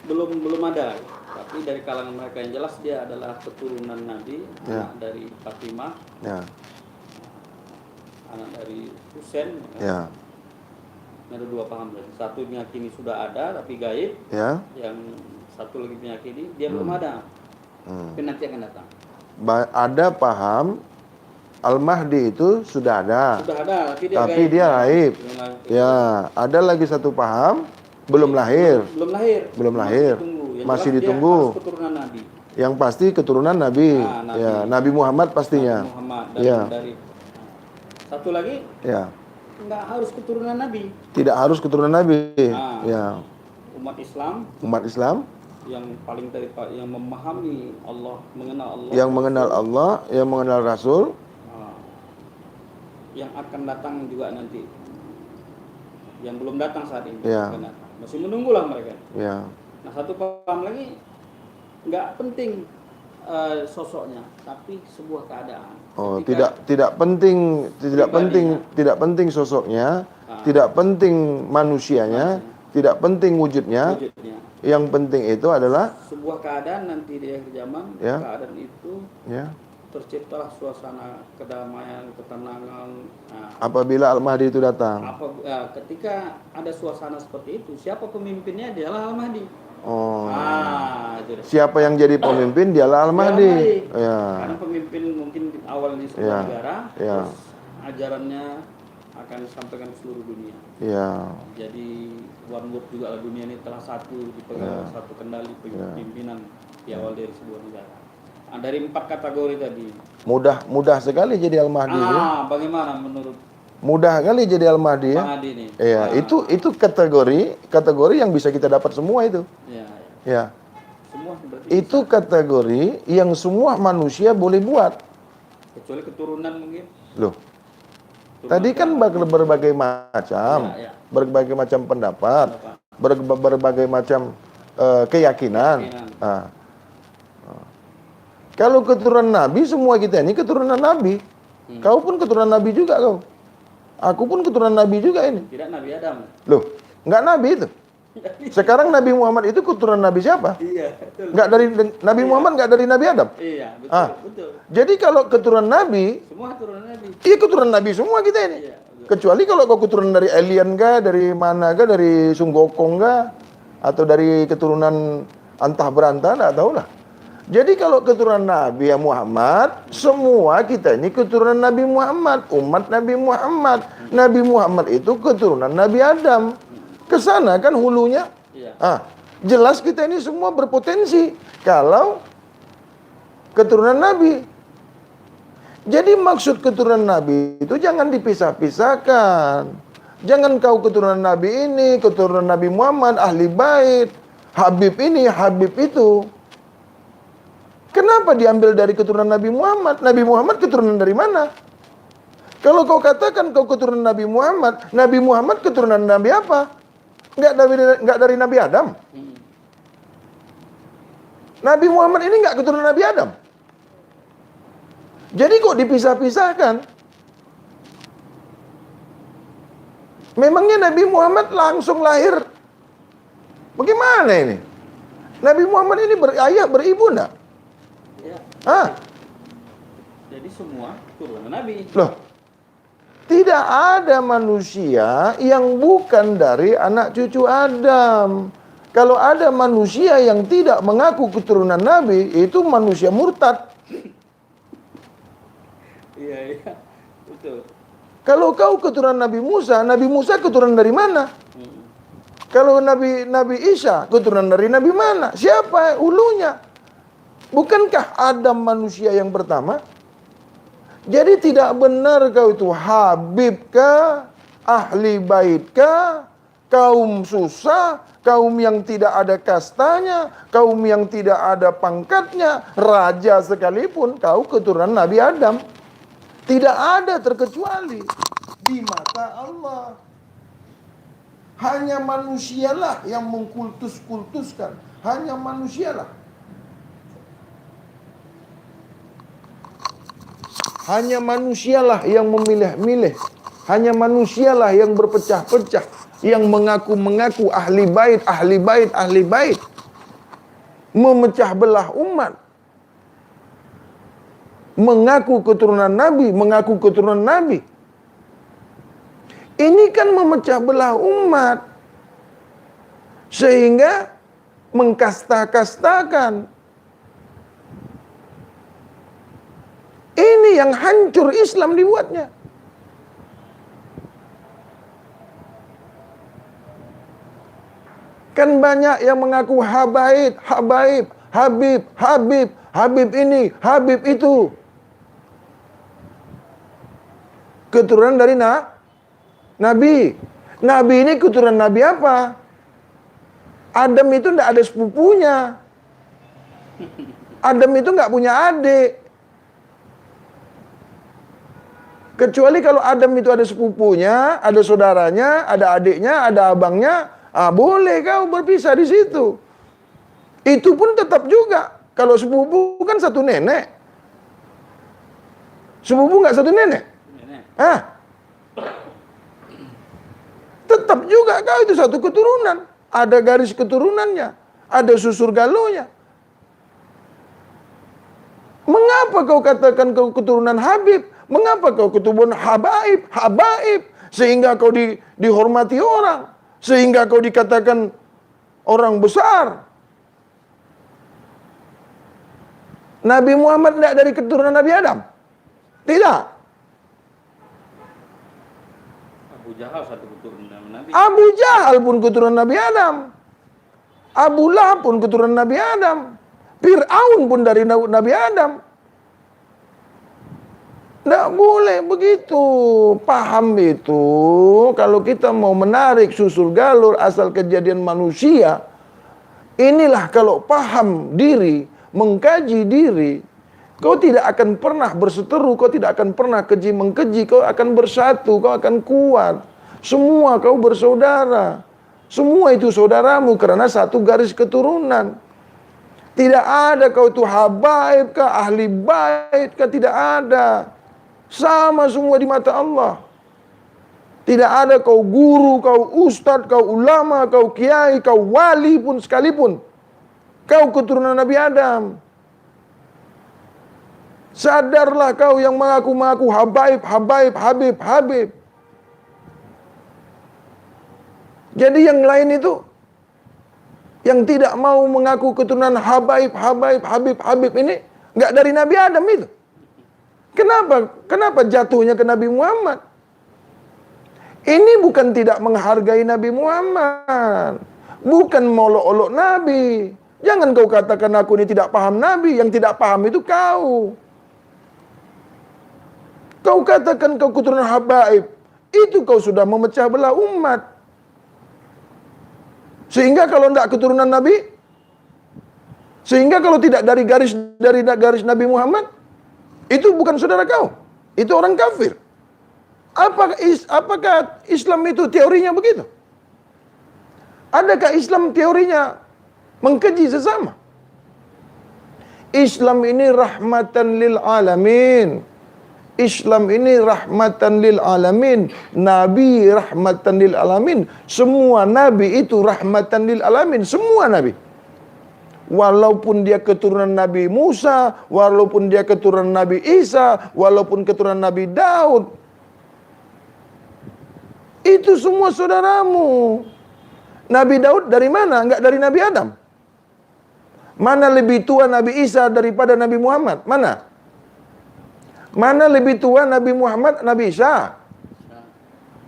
belum ada. Tapi dari kalangan mereka yang jelas dia adalah keturunan Nabi, anak dari Fatimah, anak dari Husain. Ya. Ada 2 paham berarti. Satu meyakini sudah ada tapi gaib. Yang satu lagi meyakini dia belum ada. Tapi nanti akan datang. Ada paham Al-Mahdi itu sudah ada. Sudah ada, tapi dia gaib. Ya, ada lagi satu paham belum lahir. Belum lahir. Masih ditunggu. Keturunan Nabi. Yang pasti keturunan Nabi. Nabi. Ya, Nabi Muhammad pastinya. Nabi Muhammad dari satu lagi. Ya. Nggak harus keturunan Nabi. Tidak harus keturunan Nabi. Ya. Umat Islam. yang paling tadi Pak, yang memahami Allah, mengenal Allah, Yang mengenal Allah, yang mengenal Rasul, yang akan datang juga nanti, yang belum datang saat ini, ya, akan datang. Masih menunggulah mereka. ya. Nah, satu paham lagi, nggak penting sosoknya, tapi sebuah keadaan. Oh, Ketika tidak penting, pribadinya. tidak penting sosoknya, tidak penting manusianya, tidak penting wujudnya. wujudnya. Yang penting itu adalah Sebuah keadaan nanti di akhir zaman, Ya. keadaan itu ya, terciptalah suasana kedamaian, ketenangan. Nah, apabila Al-Mahdi itu datang. ketika ada suasana seperti itu, siapa pemimpinnya? Dialah Al-Mahdi. Oh. Itu deh. Siapa yang jadi pemimpin dialah Al-Mahdi. Ya. Karena pemimpin mungkin awal di sebuah Ya. negara, Ya. terus ajarannya akan disampaikan ke seluruh dunia. Ya. Jadi one world juga lah, dunia ini telah satu, dipegang satu kendali pimpinan di awal dari sebuah negara. Nah, dari 4 kategori tadi. Mudah sekali jadi Al-Mahdi. Ya. Bagaimana menurut Mudah kali jadi Al-Mahdi ya. Bang Adi nih? Iya, itu kategori yang bisa kita dapat semua itu. Ya. Ya. Semua berarti Itu kategori yang semua manusia boleh buat. kecuali keturunan mungkin. Loh. Tadi kan berbagai macam, berbagai macam pendapat, berbagai macam keyakinan. Nah. Kalau keturunan Nabi, semua kita ini keturunan Nabi. Kau pun keturunan Nabi juga kau. Aku pun keturunan Nabi juga ini. Tidak Nabi Adam. Loh, nggak Nabi itu. Sekarang Nabi Muhammad itu keturunan Nabi siapa? Iya, betul. Nggak dari Nabi Muhammad, nggak dari Nabi Adam. Iya, betul, betul. Jadi kalau keturunan Nabi, Semua keturunan Nabi. iya keturunan Nabi semua kita ini. Iya, Kecuali kalau kau keturunan dari alien kah, dari mana kah, dari Sunggokong kah, atau dari keturunan antah berantah, nggak tahu lah. Jadi kalau keturunan Nabi Muhammad, semua kita ini keturunan Nabi Muhammad, umat Nabi Muhammad. Nabi Muhammad itu keturunan Nabi Adam. Kesana kan hulunya. Iya. Jelas kita ini semua berpotensi kalau keturunan Nabi. Jadi maksud keturunan Nabi itu jangan dipisah-pisahkan. Jangan kau keturunan Nabi ini, keturunan Nabi Muhammad, ahli bait, Habib ini, Habib itu. Kenapa diambil dari keturunan Nabi Muhammad? Nabi Muhammad keturunan dari mana? Kalau kau katakan kau keturunan Nabi Muhammad keturunan Nabi apa? Enggak dari Nabi Adam. Nabi Muhammad ini enggak keturunan Nabi Adam. Jadi kok dipisah-pisahkan? Memangnya Nabi Muhammad langsung lahir? Bagaimana ini? Nabi Muhammad ini berayah, beribu enggak? Ya. Jadi semua keturunan Nabi. Loh, tidak ada manusia yang bukan dari anak cucu Adam. Kalau ada manusia yang tidak mengaku keturunan Nabi, itu manusia murtad. Iya, betul. Kalau kau keturunan Nabi Musa keturunan dari mana? Kalau Nabi Isa keturunan dari Nabi mana? Siapa ulunya? Bukankah Adam manusia yang pertama? Jadi tidak benar kau itu Habib kah, ahli bait kah, kaum susah, kaum yang tidak ada kastanya, kaum yang tidak ada pangkatnya, raja sekalipun, kau keturunan Nabi Adam. Tidak ada terkecuali di mata Allah. Hanya manusialah yang mengkultuskan. Hanya manusialah. Hanya manusialah yang memilih-milih. Hanya manusialah yang berpecah-pecah. Yang mengaku-mengaku ahli bait, ahli bait, ahli bait. Memecah belah umat. Mengaku keturunan Nabi, mengaku keturunan Nabi. Ini kan memecah belah umat. Sehingga mengkasta-kastakan. Ini yang hancur Islam dibuatnya. Kan banyak yang mengaku habaib, habaib, habib, habib, habib ini, habib itu. Keturunan dari Nabi. Nabi ini keturunan Nabi apa? Adam itu tidak ada sepupunya. Adam itu nggak punya adik. Kecuali kalau Adam itu ada sepupunya, ada saudaranya, ada adiknya, ada abangnya, boleh kau berpisah di situ. Itu pun tetap juga. Kalau sepupu kan satu nenek. Sepupu nggak satu nenek? Tetap juga kau itu satu keturunan. Ada garis keturunannya. Ada susur galonya. Mengapa kau katakan kau keturunan Habib? Mengapa kau keturunan Habaib? Habaib. Sehingga kau dihormati orang. Sehingga kau dikatakan orang besar. Nabi Muhammad tidak dari keturunan Nabi Adam? Tidak. Abu Jahal satu keturunan Nabi. Abu Jahal pun keturunan Nabi Adam. Abu Lahab pun keturunan Nabi Adam. Fir'aun pun dari Nabi Adam. Tidak boleh begitu. Paham itu. Kalau kita mau menarik susur galur asal kejadian manusia. Inilah kalau paham diri, mengkaji diri. Kau tidak akan pernah berseteru, kau tidak akan pernah keji-mengkeji, kau akan bersatu, kau akan kuat. Semua kau bersaudara. Semua itu saudaramu karena satu garis keturunan. Tidak ada kau itu habaib kah, ahli bait kah, tidak ada. Sama semua di mata Allah. Tidak ada kau guru, kau ustadz, kau ulama, kau kiai, kau wali pun sekalipun. Kau keturunan Nabi Adam. Sadarlah kau yang mengaku-ngaku habaib, habaib, habib, habib. Jadi yang lain itu, yang tidak mau mengaku keturunan habaib, habaib, habib, habib ini, nggak dari Nabi Adam itu. Kenapa jatuhnya ke Nabi Muhammad? Ini bukan tidak menghargai Nabi Muhammad. Bukan molok-olok Nabi. Jangan kau katakan aku ini tidak paham Nabi. Yang tidak paham itu kau. Kau katakan kau keturunan habaib. Itu kau sudah memecah belah umat. Sehingga kalau tidak keturunan Nabi, sehingga kalau tidak dari garis Nabi Muhammad, itu bukan saudara kau. Itu orang kafir. Apakah Islam itu teorinya begitu? Adakah Islam teorinya mengkeji sesama? Islam ini rahmatan lil alamin. Islam ini rahmatan lil alamin. Nabi rahmatan lil alamin. Semua nabi itu rahmatan lil alamin. Semua nabi. Walaupun dia keturunan Nabi Musa, walaupun dia keturunan Nabi Isa, walaupun keturunan Nabi Daud. Itu semua saudaramu. Nabi Daud dari mana? Enggak dari Nabi Adam. Mana lebih tua Nabi Isa daripada Nabi Muhammad? Mana? Mana lebih tua Nabi Muhammad, Nabi Isa?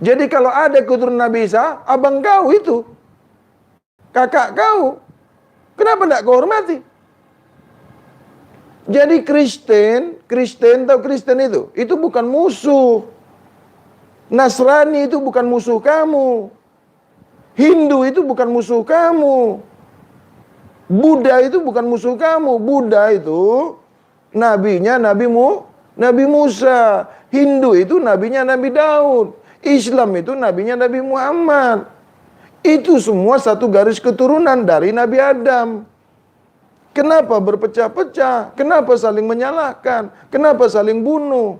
Jadi kalau ada keturunan Nabi Isa, abang kau itu. Kakak kau. Kenapa tidak kau hormati? Jadi Kristen tahu Kristen itu bukan musuh. Nasrani itu bukan musuh kamu. Hindu itu bukan musuh kamu. Buddha itu bukan musuh kamu. Buddha itu nabinya Nabi Musa. Hindu itu nabinya Nabi Daud. Islam itu nabinya Nabi Muhammad. Itu semua satu garis keturunan dari Nabi Adam. Kenapa berpecah-pecah? Kenapa saling menyalahkan? Kenapa saling bunuh?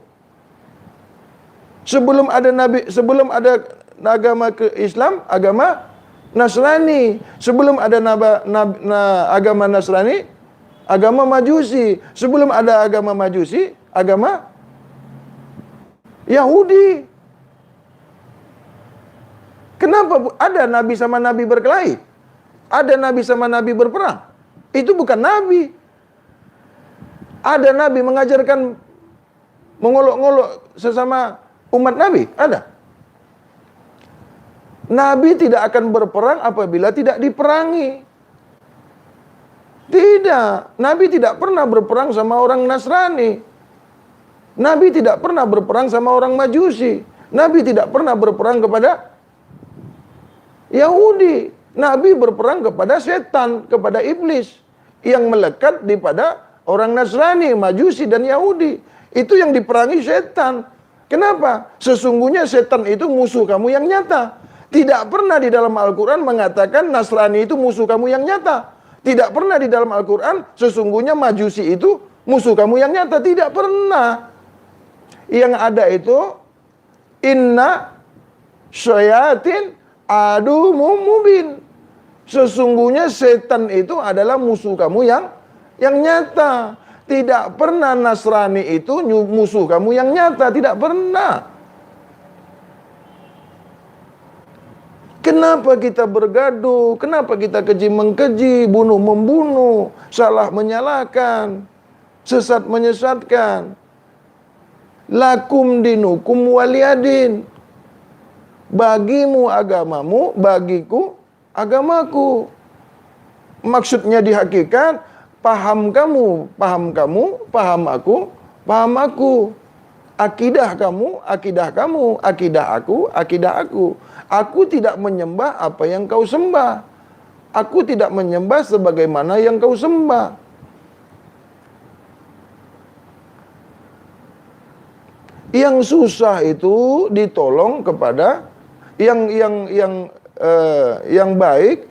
Sebelum ada agama ke Islam, agama Nasrani. Sebelum ada agama Nasrani, agama Majusi. Sebelum ada agama Majusi, agama Yahudi. Kenapa ada nabi sama nabi berkelahi? Ada nabi sama nabi berperang? Itu bukan nabi. Ada nabi mengajarkan mengolok-ngolok sesama umat nabi? Ada. Nabi tidak akan berperang apabila tidak diperangi. Tidak. Nabi tidak pernah berperang sama orang Nasrani. Nabi tidak pernah berperang sama orang Majusi. Nabi tidak pernah berperang kepada Yahudi. Nabi berperang kepada setan, kepada iblis yang melekat pada orang Nasrani, Majusi dan Yahudi. Itu yang diperangi setan. Kenapa? Sesungguhnya setan itu musuh kamu yang nyata. Tidak pernah di dalam Al-Quran mengatakan Nasrani itu musuh kamu yang nyata. Tidak pernah di dalam Al-Quran sesungguhnya Majusi itu musuh kamu yang nyata. Tidak pernah. Yang ada itu inna syayatin adu mubin. Sesungguhnya setan itu adalah musuh kamu yang nyata. Tidak pernah Nasrani itu musuh kamu yang nyata. Tidak pernah. Kenapa kita bergaduh? Kenapa kita keji mengkeji, bunuh membunuh, salah menyalahkan, sesat menyesatkan? Lakum dinukum waliyadin. Bagimu agamamu, bagiku agamaku. Maksudnya di hakikat, paham kamu, paham aku, paham aku. Akidah kamu, akidah kamu, akidah aku, akidah aku. Aku tidak menyembah apa yang kau sembah. Aku tidak menyembah sebagaimana yang kau sembah. Yang susah itu ditolong kepada yang baik,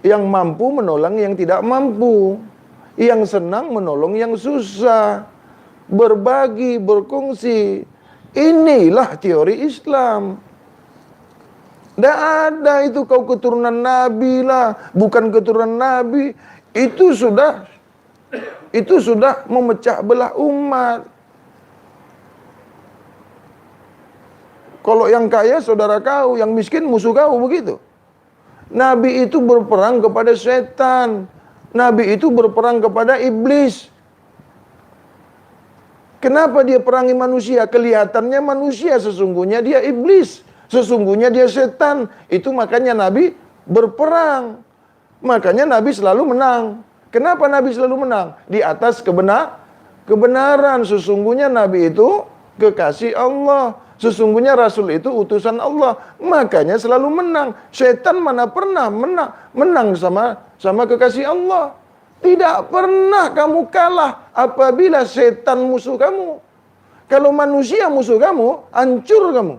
yang mampu menolong yang tidak mampu, yang senang menolong yang susah, berbagi, berkongsi. Inilah teori Islam. Tidak ada itu kau keturunan Nabi lah, bukan keturunan Nabi. Itu sudah memecah belah umat. Kalau yang kaya saudara kau, yang miskin musuh kau, begitu. Nabi itu berperang kepada setan. Nabi itu berperang kepada iblis. Kenapa dia perangi manusia? Kelihatannya manusia, sesungguhnya dia iblis. Sesungguhnya dia setan. Itu makanya Nabi berperang. Makanya Nabi selalu menang. Kenapa Nabi selalu menang? Di atas kebenaran. Sesungguhnya Nabi itu kekasih Allah. Sesungguhnya Rasul itu utusan Allah. Makanya selalu menang. Setan mana pernah menang sama kekasih Allah. Tidak pernah kamu kalah apabila setan musuh kamu. Kalau manusia musuh kamu, hancur kamu.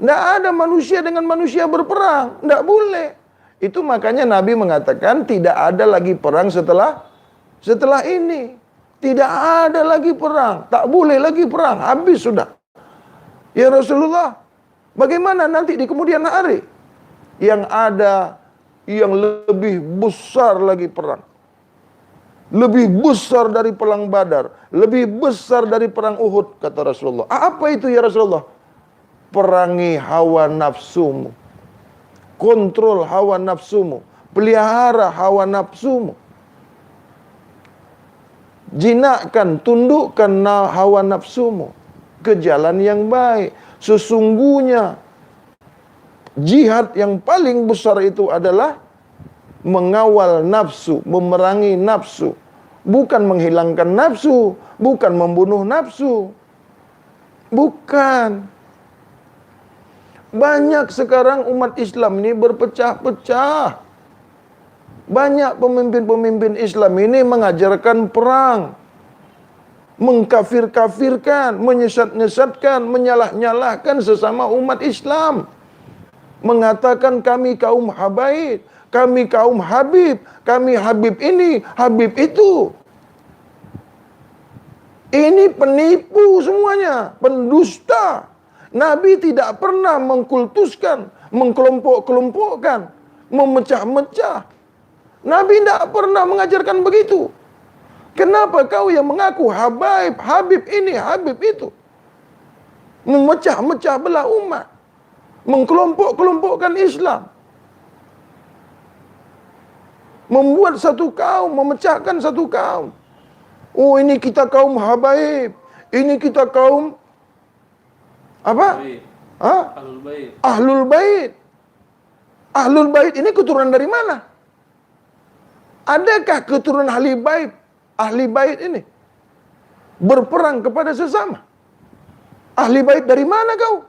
Tidak ada manusia dengan manusia berperang. Tidak boleh. Itu makanya Nabi mengatakan tidak ada lagi perang setelah ini. Tidak ada lagi perang. Tak boleh lagi perang. Habis sudah. Ya Rasulullah, bagaimana nanti di kemudian hari? Yang ada yang lebih besar lagi perang. Lebih besar dari perang Badar. Lebih besar dari perang Uhud, kata Rasulullah. Apa itu ya Rasulullah? Perangi hawa nafsumu. Kontrol hawa nafsumu. Pelihara hawa nafsumu. Jinakkan, tundukkan hawa nafsumu ke jalan yang baik. Sesungguhnya jihad yang paling besar itu adalah mengawal nafsu, memerangi nafsu. Bukan menghilangkan nafsu, bukan membunuh nafsu. Bukan. Banyak sekarang umat Islam ini berpecah-pecah. Banyak pemimpin-pemimpin Islam ini mengajarkan perang. Mengkafir-kafirkan, menyesat-nyesatkan, menyalah-nyalahkan sesama umat Islam. Mengatakan kami kaum habaib, kami kaum habib, kami habib ini, habib itu. Ini penipu semuanya, pendusta. Nabi tidak pernah mengkultuskan, mengkelompok-kelompokkan, memecah-mecah. Nabi tidak pernah mengajarkan begitu. Kenapa kau yang mengaku habaib, habib ini, habib itu, memecah-mecah belah umat, mengkelompok-kelompokkan Islam, membuat satu kaum, memecahkan satu kaum. Oh, ini kita kaum habaib, ini kita kaum apa? Ahlul Bait. Ahlul Bait. Ahlul Bait ini keturunan dari mana? Adakah keturunan ahli bait? Ahli bait ini berperang kepada sesama. Ahli bait dari mana kau?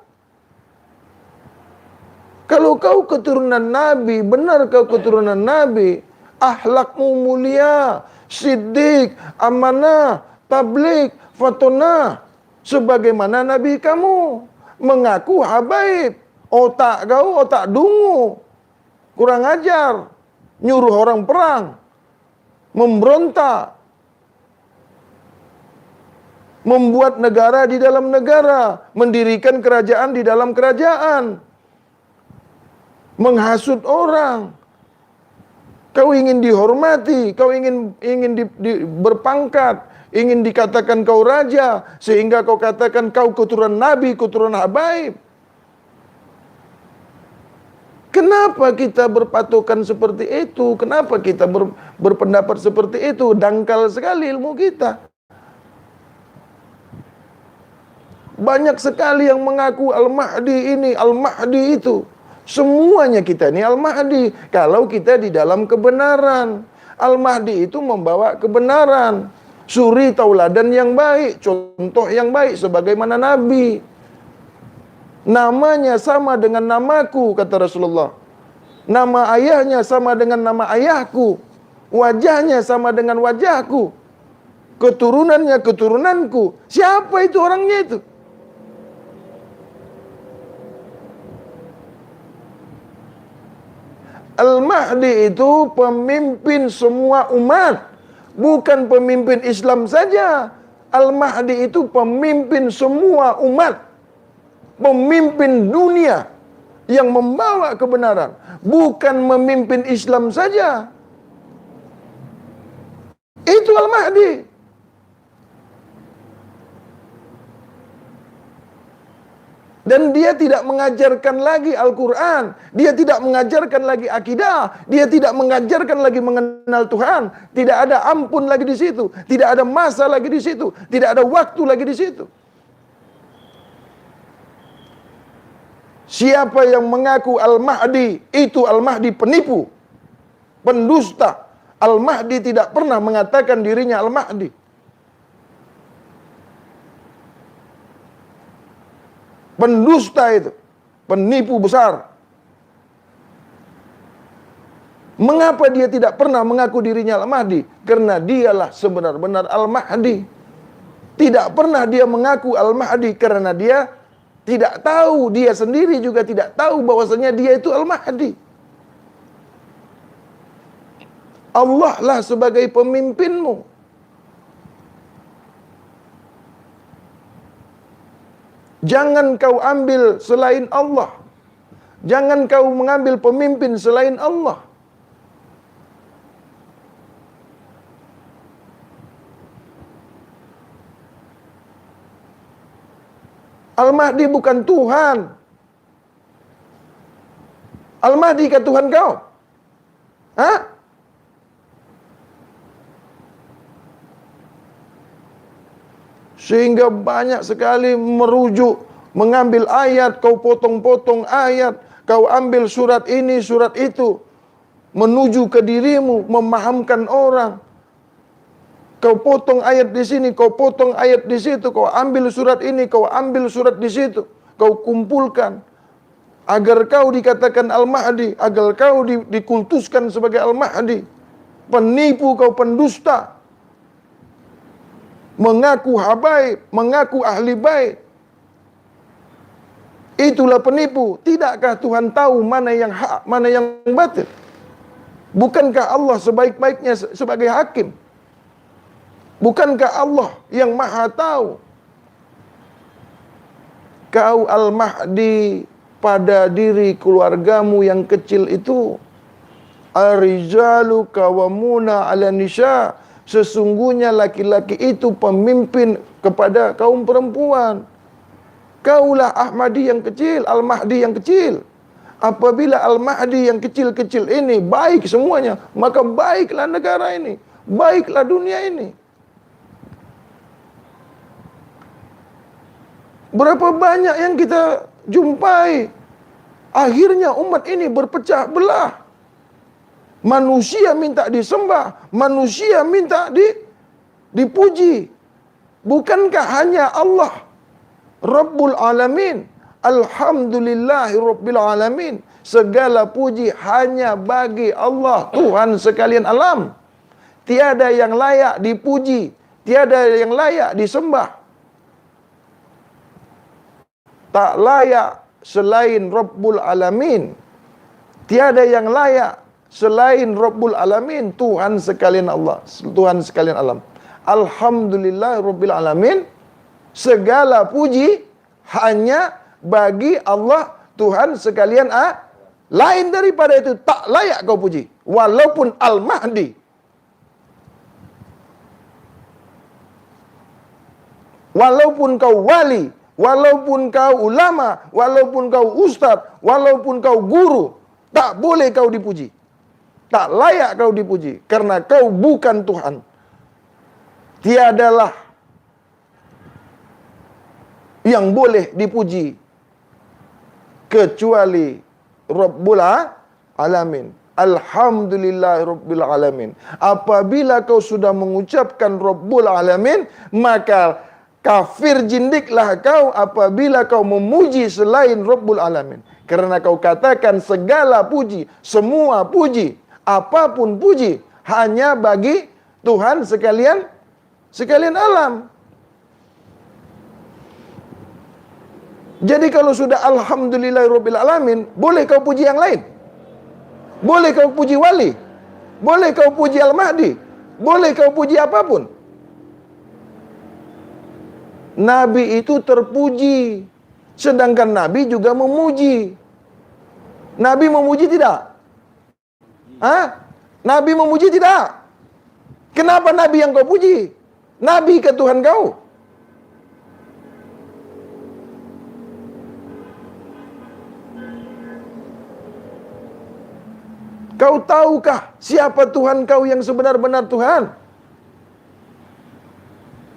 Kalau kau keturunan Nabi, benar kau keturunan Nabi, akhlakmu mulia, siddiq, amanah, tabligh, fatonah, sebagaimana Nabi kamu. Mengaku habaib, otak kau otak dungu, kurang ajar, nyuruh orang perang, memberontak, membuat negara di dalam negara, mendirikan kerajaan di dalam kerajaan, menghasut orang. Kau ingin dihormati, kau ingin berpangkat, ingin dikatakan kau raja, sehingga kau katakan kau keturunan Nabi, keturunan habaib. Kenapa kita berpatokan seperti itu? Kenapa kita berpendapat seperti itu? Dangkal sekali ilmu kita. Banyak sekali yang mengaku Al-Mahdi ini, Al-Mahdi itu. Semuanya kita ini Al-Mahdi. Kalau kita di dalam kebenaran. Al-Mahdi itu membawa kebenaran. Suri tauladan yang baik, contoh yang baik sebagaimana Nabi. Namanya sama dengan namaku, kata Rasulullah. Nama ayahnya sama dengan nama ayahku. Wajahnya sama dengan wajahku. Keturunannya keturunanku. Siapa itu orangnya itu? Al-Mahdi itu pemimpin semua umat, bukan pemimpin Islam saja. Al-Mahdi itu pemimpin semua umat, pemimpin dunia yang membawa kebenaran, bukan memimpin Islam saja. Itu Al-Mahdi. Dan dia tidak mengajarkan lagi Al-Quran. Dia tidak mengajarkan lagi akidah. Dia tidak mengajarkan lagi mengenal Tuhan. Tidak ada ampun lagi di situ. Tidak ada masa lagi di situ. Tidak ada waktu lagi di situ. Siapa yang mengaku Al-Mahdi, itu Al-Mahdi penipu, pendusta. Al-Mahdi tidak pernah mengatakan dirinya Al-Mahdi. Pendusta itu, penipu besar. Mengapa dia tidak pernah mengaku dirinya Al-Mahdi? Karena dialah sebenar-benar Al-Mahdi. Tidak pernah dia mengaku Al-Mahdi karena dia tidak tahu, dia sendiri juga tidak tahu bahwasanya dia itu Al-Mahdi. Allah lah sebagai pemimpinmu. Jangan kau ambil selain Allah. Jangan kau mengambil pemimpin selain Allah. Al-Mahdi bukan Tuhan. Al-Mahdi ke Tuhan kau? Hah? Sehingga banyak sekali merujuk, mengambil ayat, kau potong-potong ayat, kau ambil surat ini, surat itu, menuju ke dirimu, memahamkan orang. Kau potong ayat di sini, kau potong ayat di situ, kau ambil surat ini, kau ambil surat di situ, kau kumpulkan. Agar kau dikatakan Al-Mahdi, agar kau dikultuskan sebagai Al-Mahdi. Penipu kau, pendusta. Mengaku habaib, mengaku ahli bait. Itulah penipu. Tidakkah Tuhan tahu mana yang hak, mana yang batil? Bukankah Allah sebaik-baiknya sebagai hakim? Bukankah Allah yang maha tahu? Kau Al-Mahdi pada diri keluargamu yang kecil itu. Ar-rijalu qawwamuna 'alan nisa. Sesungguhnya laki-laki itu pemimpin kepada kaum perempuan. Kaulah Ahmadi yang kecil, Al-Mahdi yang kecil. Apabila Al-Mahdi yang kecil-kecil ini baik semuanya, maka baiklah negara ini, baiklah dunia ini. Berapa banyak yang kita jumpai, akhirnya umat ini berpecah belah. Manusia minta disembah, manusia minta dipuji. Bukankah hanya Allah Rabbul Alamin, Alhamdulillahirabbil alamin. Segala puji hanya bagi Allah, Tuhan sekalian alam. Tiada yang layak dipuji, tiada yang layak disembah. Tak layak selain Rabbul Alamin. Tiada yang layak selain Rabbul Alamin, Tuhan sekalian Allah, Tuhan sekalian alam. Alhamdulillahirabbil alamin. Segala puji hanya bagi Allah, Tuhan sekalian lain daripada itu tak layak kau puji. Walaupun Al-Mahdi, walaupun kau wali, walaupun kau ulama, walaupun kau ustadz, walaupun kau guru, tak boleh kau dipuji. Tak layak kau dipuji, karena kau bukan Tuhan. Tiadalah yang boleh dipuji kecuali Rabbul Alamin. Alhamdulillahirabbil alamin. Apabila kau sudah mengucapkan Rabbul Alamin, maka kafir jindiklah kau apabila kau memuji selain Rabbul Alamin. Karena kau katakan segala puji, semua puji, apapun puji hanya bagi Tuhan sekalian alam. Jadi kalau sudah alhamdulillahirabbil alamin, boleh kau puji yang lain. Boleh kau puji wali, boleh kau puji Al-Mahdi, boleh kau puji apapun. Nabi itu terpuji, sedangkan Nabi juga memuji. Nabi memuji tidak? Nabi memuji tidak? Kenapa Nabi yang kau puji? Nabi ke Tuhan kau. Kau tahukah siapa Tuhan kau yang sebenar-benar Tuhan?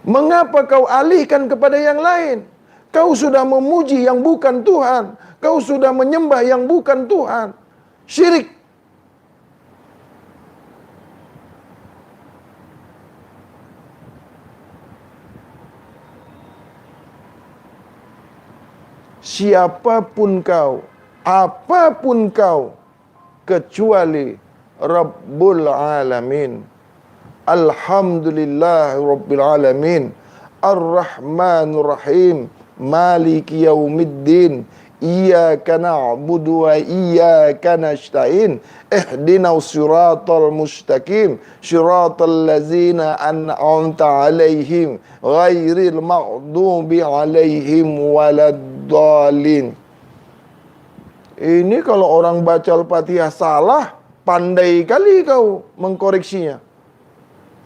Mengapa kau alihkan kepada yang lain? Kau sudah memuji yang bukan Tuhan. Kau sudah menyembah yang bukan Tuhan. Syirik. Siapapun kau, apapun kau, kecuali Rabbul Alamin. Alhamdulillahirabbil alamin. Ar-Rahmanur Rahim. Maliki yaumiddin. Iyyaka na'budu wa iyyaka nasta'in. Ihdinas siratal mustaqim. Siratal ladzina an'amta 'alaihim ghairil maghdubi 'alaihim waladdallin. Ini kalau orang baca Al-Fatihah salah, pandai kali kau mengkoreksinya.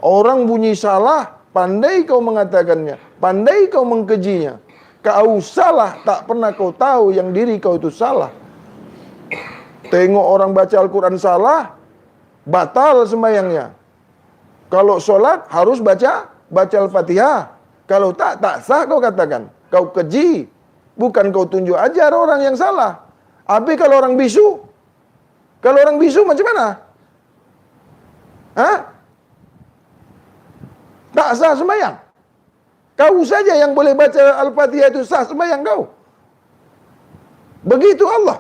Orang bunyi salah, pandai kau mengatakannya, pandai kau mengkejinya. Kau salah, tak pernah kau tahu yang diri kau itu salah. Tengok orang baca Al-Quran salah, batal sembahyangnya. Kalau sholat harus baca Al-Fatihah. Kalau tak sah kau katakan. Kau keji, bukan kau tunjuk ajar orang yang salah. Tapi kalau orang bisu? Kalau orang bisu macam mana? Tak sah sembahyang. Kau saja yang boleh baca Al-Fatihah itu sah sembahyang kau. Begitu Allah.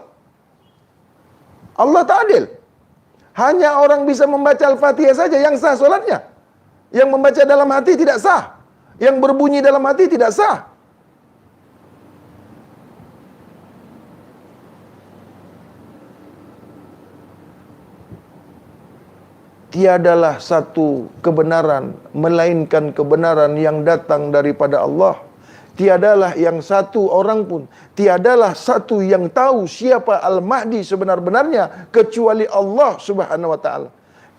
Allah tak adil. Hanya orang bisa membaca Al-Fatihah saja yang sah solatnya. Yang membaca dalam hati tidak sah. Yang berbunyi dalam hati tidak sah. Tiadalah satu kebenaran melainkan kebenaran yang datang daripada Allah. Tiadalah yang satu orang pun, tiadalah satu yang tahu siapa Al-Mahdi sebenar-benarnya kecuali Allah Subhanahu wa taala.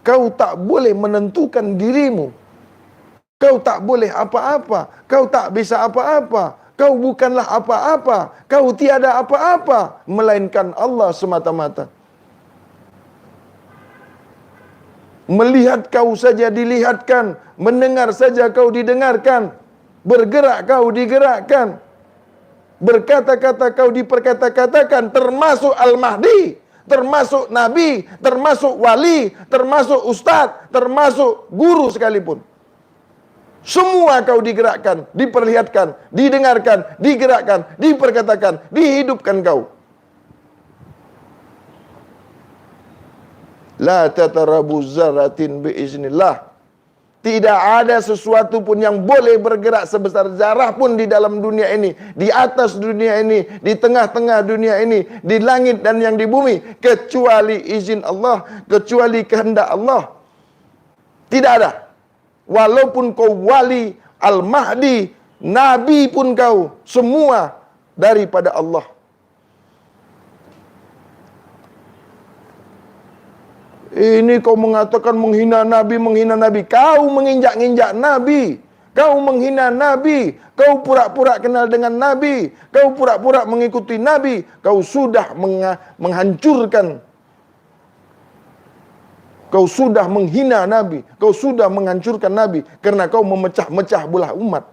Kau tak boleh menentukan dirimu. Kau tak boleh apa-apa, kau tak bisa apa-apa. Kau bukanlah apa-apa, kau tiada apa-apa melainkan Allah semata-mata. Melihat kau saja dilihatkan, mendengar saja kau didengarkan, bergerak kau digerakkan, berkata-kata kau diperkata-katakan, termasuk Al-Mahdi, termasuk Nabi, termasuk wali, termasuk ustadz, termasuk guru sekalipun. Semua kau digerakkan, diperlihatkan, didengarkan, digerakkan, diperkatakan, dihidupkan kau. La tatarabu zaratin biiznillah. Tidak ada sesuatu pun yang boleh bergerak sebesar zarah pun di dalam dunia ini, di atas dunia ini, di tengah-tengah dunia ini, di langit dan yang di bumi, kecuali izin Allah, kecuali kehendak Allah. Tidak ada. Walaupun kau wali, al-mahdi, nabi pun kau, semua daripada Allah. Ini kau mengatakan menghina Nabi. Kau menginjak-injak Nabi. Kau menghina Nabi. Kau pura-pura kenal dengan Nabi. Kau pura-pura mengikuti Nabi. Kau sudah menghancurkan. Kau sudah menghina Nabi. Kau sudah menghancurkan Nabi. Karena kau memecah-mecah belah umat.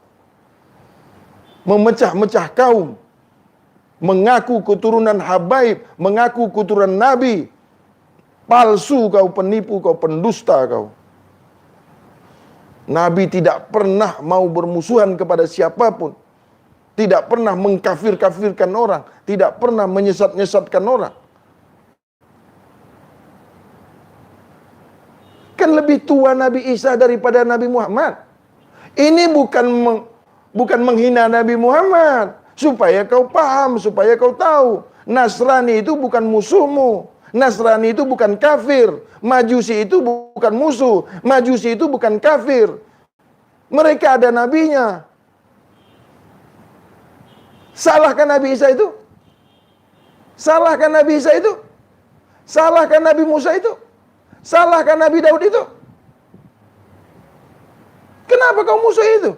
Memecah-mecah kaum. Mengaku keturunan Habaib. Mengaku keturunan Nabi. Palsu kau, penipu kau, pendusta kau. Nabi tidak pernah mau bermusuhan kepada siapapun. Tidak pernah mengkafir-kafirkan orang. Tidak pernah menyesat-nyesatkan orang. Kan lebih tua Nabi Isa daripada Nabi Muhammad. Ini bukan menghina Nabi Muhammad. Supaya kau paham, supaya kau tahu. Nasrani itu bukan musuhmu. Nasrani itu bukan kafir. Majusi itu bukan musuh. Majusi itu bukan kafir. Mereka ada nabinya. Salahkan Nabi Isa itu? Salahkan Nabi Isa itu? Salahkan Nabi Musa itu? Salahkan Nabi Daud itu? Kenapa kau musuh itu?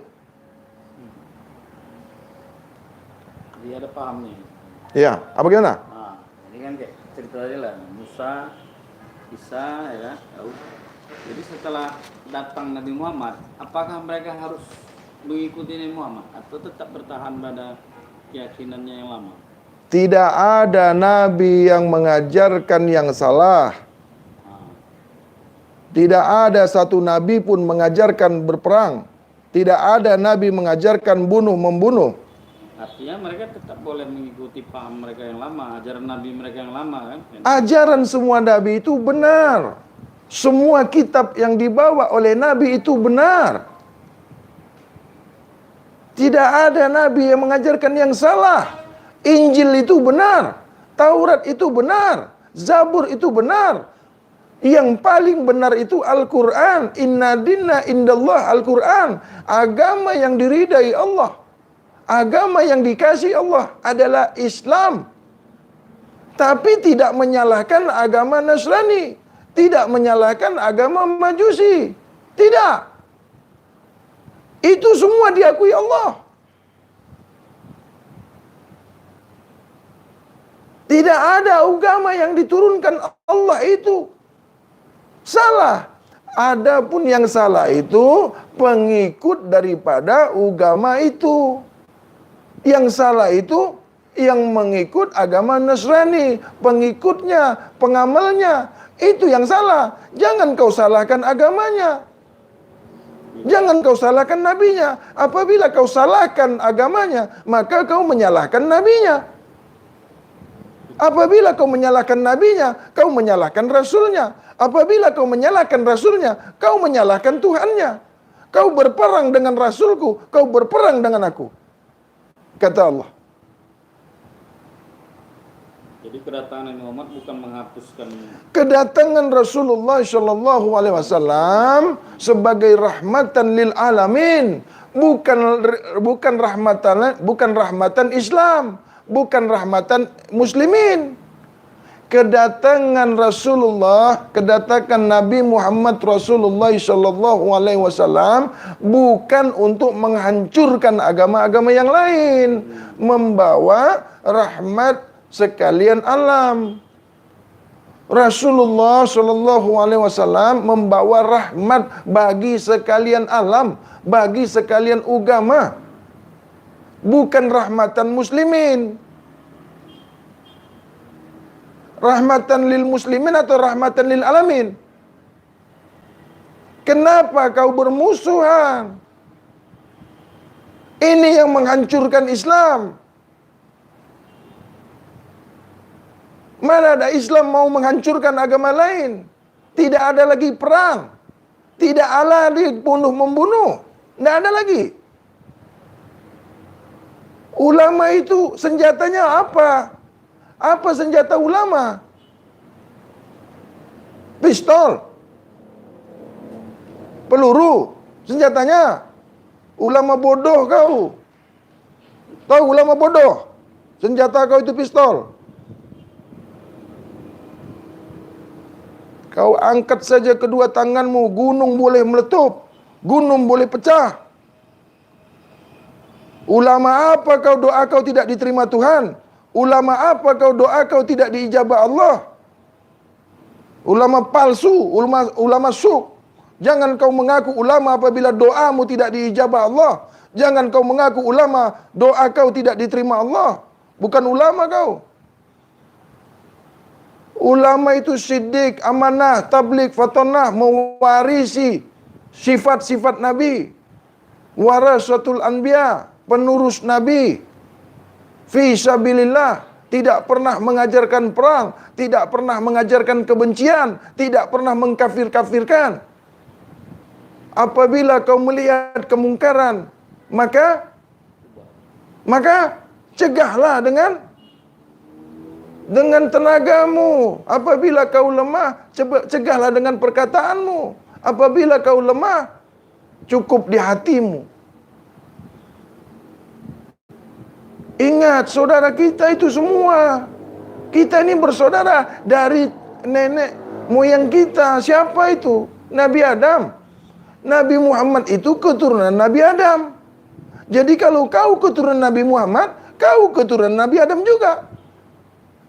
Dia ada pahamnya. Ya, apa gimana? Nah, ini kan kayak cerita tadi lah, Musa, Isa, ya kan? Daud. Jadi setelah datang Nabi Muhammad, apakah mereka harus mengikuti Nabi Muhammad atau tetap bertahan pada keyakinannya yang lama? Tidak ada nabi yang mengajarkan yang salah. Tidak ada satu nabi pun mengajarkan berperang. Tidak ada nabi mengajarkan bunuh-membunuh. Artinya mereka tetap boleh mengikuti paham mereka yang lama, ajaran nabi mereka yang lama kan? Ajaran semua nabi itu benar. Semua kitab yang dibawa oleh nabi itu benar. Tidak ada nabi yang mengajarkan yang salah. Injil itu benar. Taurat itu benar. Zabur itu benar. Yang paling benar itu Al-Quran. Inna dinna indallah Al-Quran. Agama yang diridai Allah. Agama yang dikasih Allah adalah Islam. Tapi tidak menyalahkan agama Nasrani. Tidak menyalahkan agama Majusi. Tidak. Itu semua diakui Allah. Tidak ada agama yang diturunkan Allah itu salah. Adapun yang salah itu pengikut daripada agama itu. Yang salah itu yang mengikut agama Nasrani, pengikutnya, pengamalnya. Itu yang salah. Jangan kau salahkan agamanya. Jangan kau salahkan nabinya. Apabila kau salahkan agamanya, maka kau menyalahkan nabinya. Apabila kau menyalahkan nabinya, kau menyalahkan rasulnya. Apabila kau menyalahkan rasulnya, kau menyalahkan Tuhannya. Kau berperang dengan rasulku, kau berperang dengan aku. Kata Allah. Jadi kedatangan Nabi Muhammad bukan menghapuskan. Kedatangan Rasulullah Shallallahu Alaihi Wasallam sebagai rahmatan lil alamin, bukan rahmatan Islam, bukan rahmatan muslimin. Kedatangan Rasulullah, kedatangan Nabi Muhammad Rasulullah Shallallahu Alaihi Wasallam bukan untuk menghancurkan agama-agama yang lain, membawa rahmat sekalian alam. Rasulullah Shallallahu Alaihi Wasallam membawa rahmat bagi sekalian alam, bagi sekalian agama, bukan rahmatan muslimin. Rahmatan lil muslimin atau rahmatan lil alamin? Kenapa kau bermusuhan? Ini yang menghancurkan Islam. Mana ada Islam mau menghancurkan agama lain? Tidak ada lagi perang. Tidak ada lagi bunuh-membunuh. Tidak ada lagi. Ulama itu senjatanya apa? Apa senjata ulama? Pistol. Peluru. Senjatanya. Ulama bodoh kau. Tahu ulama bodoh? Senjata kau itu pistol. Kau angkat saja kedua tanganmu, gunung boleh meletup, gunung boleh pecah. Ulama apa kau doa kau tidak diterima Tuhan? Ulama apa kau doa kau tidak diijabah Allah? Ulama palsu, ulama syuk. Jangan kau mengaku ulama apabila doamu tidak diijabah Allah. Jangan kau mengaku ulama, doa kau tidak diterima Allah. Bukan ulama kau. Ulama itu siddiq, amanah, tabligh, fatanah, mewarisi sifat-sifat Nabi. Warasatul anbiya, penurus Nabi. Fi sabilillah, tidak pernah mengajarkan perang, tidak pernah mengajarkan kebencian, tidak pernah mengkafir-kafirkan. Apabila kau melihat kemungkaran, maka cegahlah dengan tenagamu. Apabila kau lemah, cegahlah dengan perkataanmu. Apabila kau lemah, cukup di hatimu. Ingat, saudara kita itu semua. Kita ini bersaudara dari nenek moyang kita. Siapa itu? Nabi Adam. Nabi Muhammad itu keturunan Nabi Adam. Jadi kalau kau keturunan Nabi Muhammad, kau keturunan Nabi Adam juga.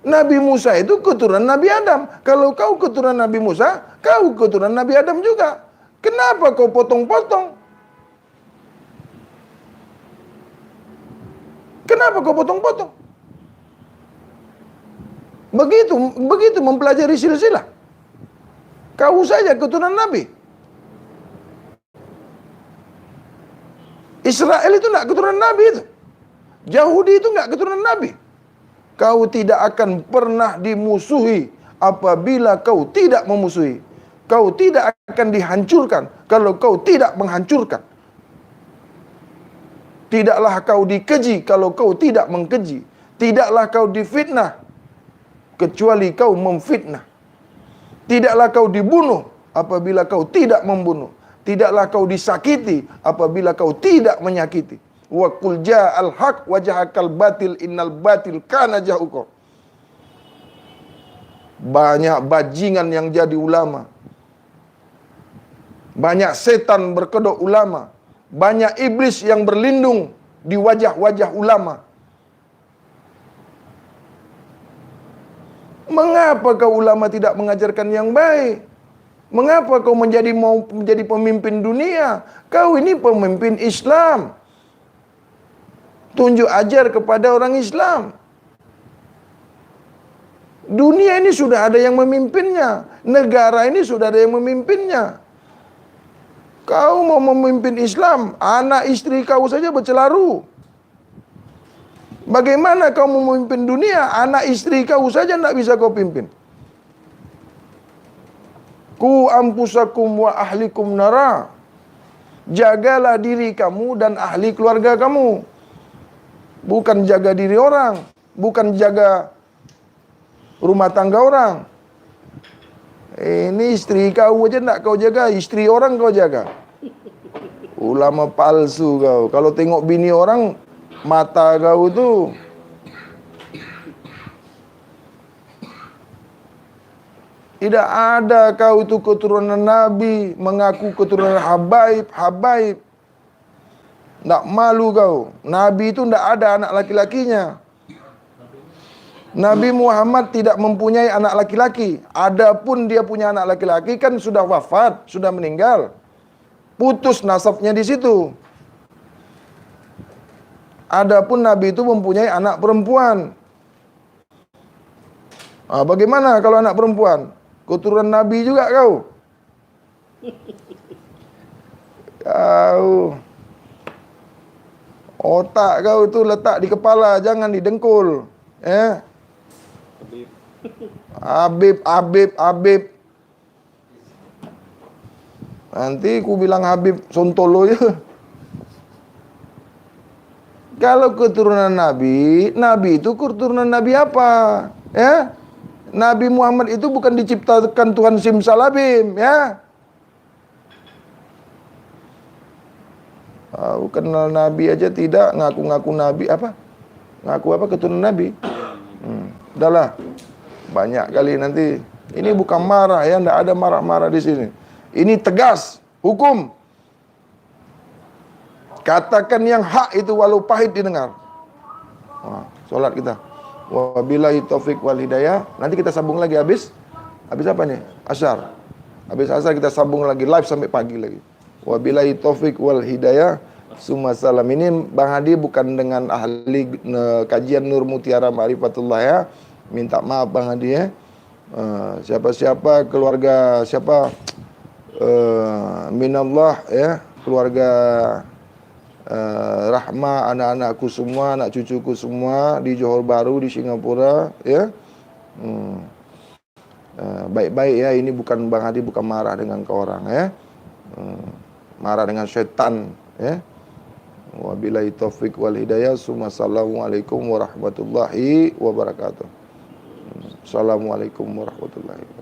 Nabi Musa itu keturunan Nabi Adam. Kalau kau keturunan Nabi Musa, kau keturunan Nabi Adam juga. Kenapa kau potong-potong? Kenapa kau potong-potong? Begitu mempelajari silsilah. Kau saja keturunan Nabi. Israel itu enggak keturunan Nabi itu. Yahudi itu enggak keturunan Nabi. Kau tidak akan pernah dimusuhi apabila kau tidak memusuhi. Kau tidak akan dihancurkan kalau kau tidak menghancurkan. Tidaklah kau dikeji kalau kau tidak mengkeji. Tidaklah kau difitnah kecuali kau memfitnah. Tidaklah kau dibunuh apabila kau tidak membunuh. Tidaklah kau disakiti apabila kau tidak menyakiti. Wa qul ja'al haq wa jahakal batil innal batil kana zahuqa. Banyak bajingan yang jadi ulama. Banyak setan berkedok ulama. Banyak iblis yang berlindung di wajah-wajah ulama. Mengapa kau ulama tidak mengajarkan yang baik? Mengapa kau mau menjadi pemimpin dunia? Kau ini pemimpin Islam. Tunjuk ajar kepada orang Islam. Dunia ini sudah ada yang memimpinnya. Negara ini sudah ada yang memimpinnya. Kau mau memimpin Islam, anak istri kau saja bercelaru. Bagaimana kau mau memimpin dunia, anak istri kau saja tidak bisa kau pimpin. Ku ampusakum wa ahlikum nara. Jagalah diri kamu dan ahli keluarga kamu. Bukan jaga diri orang, bukan jaga rumah tangga orang. Ini istri kau aja nak kau jaga, istri orang kau jaga. Ulama palsu kau. Kalau tengok bini orang, mata kau tu tidak ada. Kau itu keturunan Nabi, mengaku keturunan habaib. Tak malu kau. Nabi itu tidak ada anak laki-lakinya. Nabi Muhammad tidak mempunyai anak laki-laki. Adapun dia punya anak laki-laki kan sudah wafat, sudah meninggal. Putus nasabnya di situ. Adapun Nabi itu mempunyai anak perempuan. Bagaimana kalau anak perempuan? Keturunan Nabi juga kau. Kau Otak kau itu letak di kepala, jangan di dengkul. Ya. Habib. Nanti ku bilang Habib Sontolo ya. Kalau keturunan Nabi, Nabi itu keturunan Nabi apa? Ya. Nabi Muhammad itu bukan diciptakan Tuhan simsalabim, ya. Kenal Nabi aja tidak, ngaku-ngaku Nabi apa? Ngaku apa keturunan Nabi? Udahlah, banyak kali nanti. Ini bukan marah ya, ndak ada marah-marah di sini. Ini tegas, hukum. Katakan yang hak itu walau pahit didengar. Solat kita. Wabillahi taufik wal hidayah. Nanti kita sambung lagi habis apa nih? Asyar. Habis asar kita sambung lagi live sampai pagi lagi. Wabillahi taufik wal hidayah. Summa salam. Ini Bang Hadi bukan dengan ahli kajian Nur Mutiara Ma'rifatullah ya. Minta maaf Bang Hadi ya. Siapa-siapa keluarga siapa minallah ya, keluarga Rahma, anak-anakku semua, anak cucuku semua di Johor Bahru, di Singapura ya. Baik-baik ya, ini bukan Bang Hadi bukan marah dengan ke orang ya. Marah dengan setan ya. Wabillahi taufik wal hidayah. Assalamualaikum warahmatullahi wabarakatuh. Assalamualaikum warahmatullahi wabarakatuh.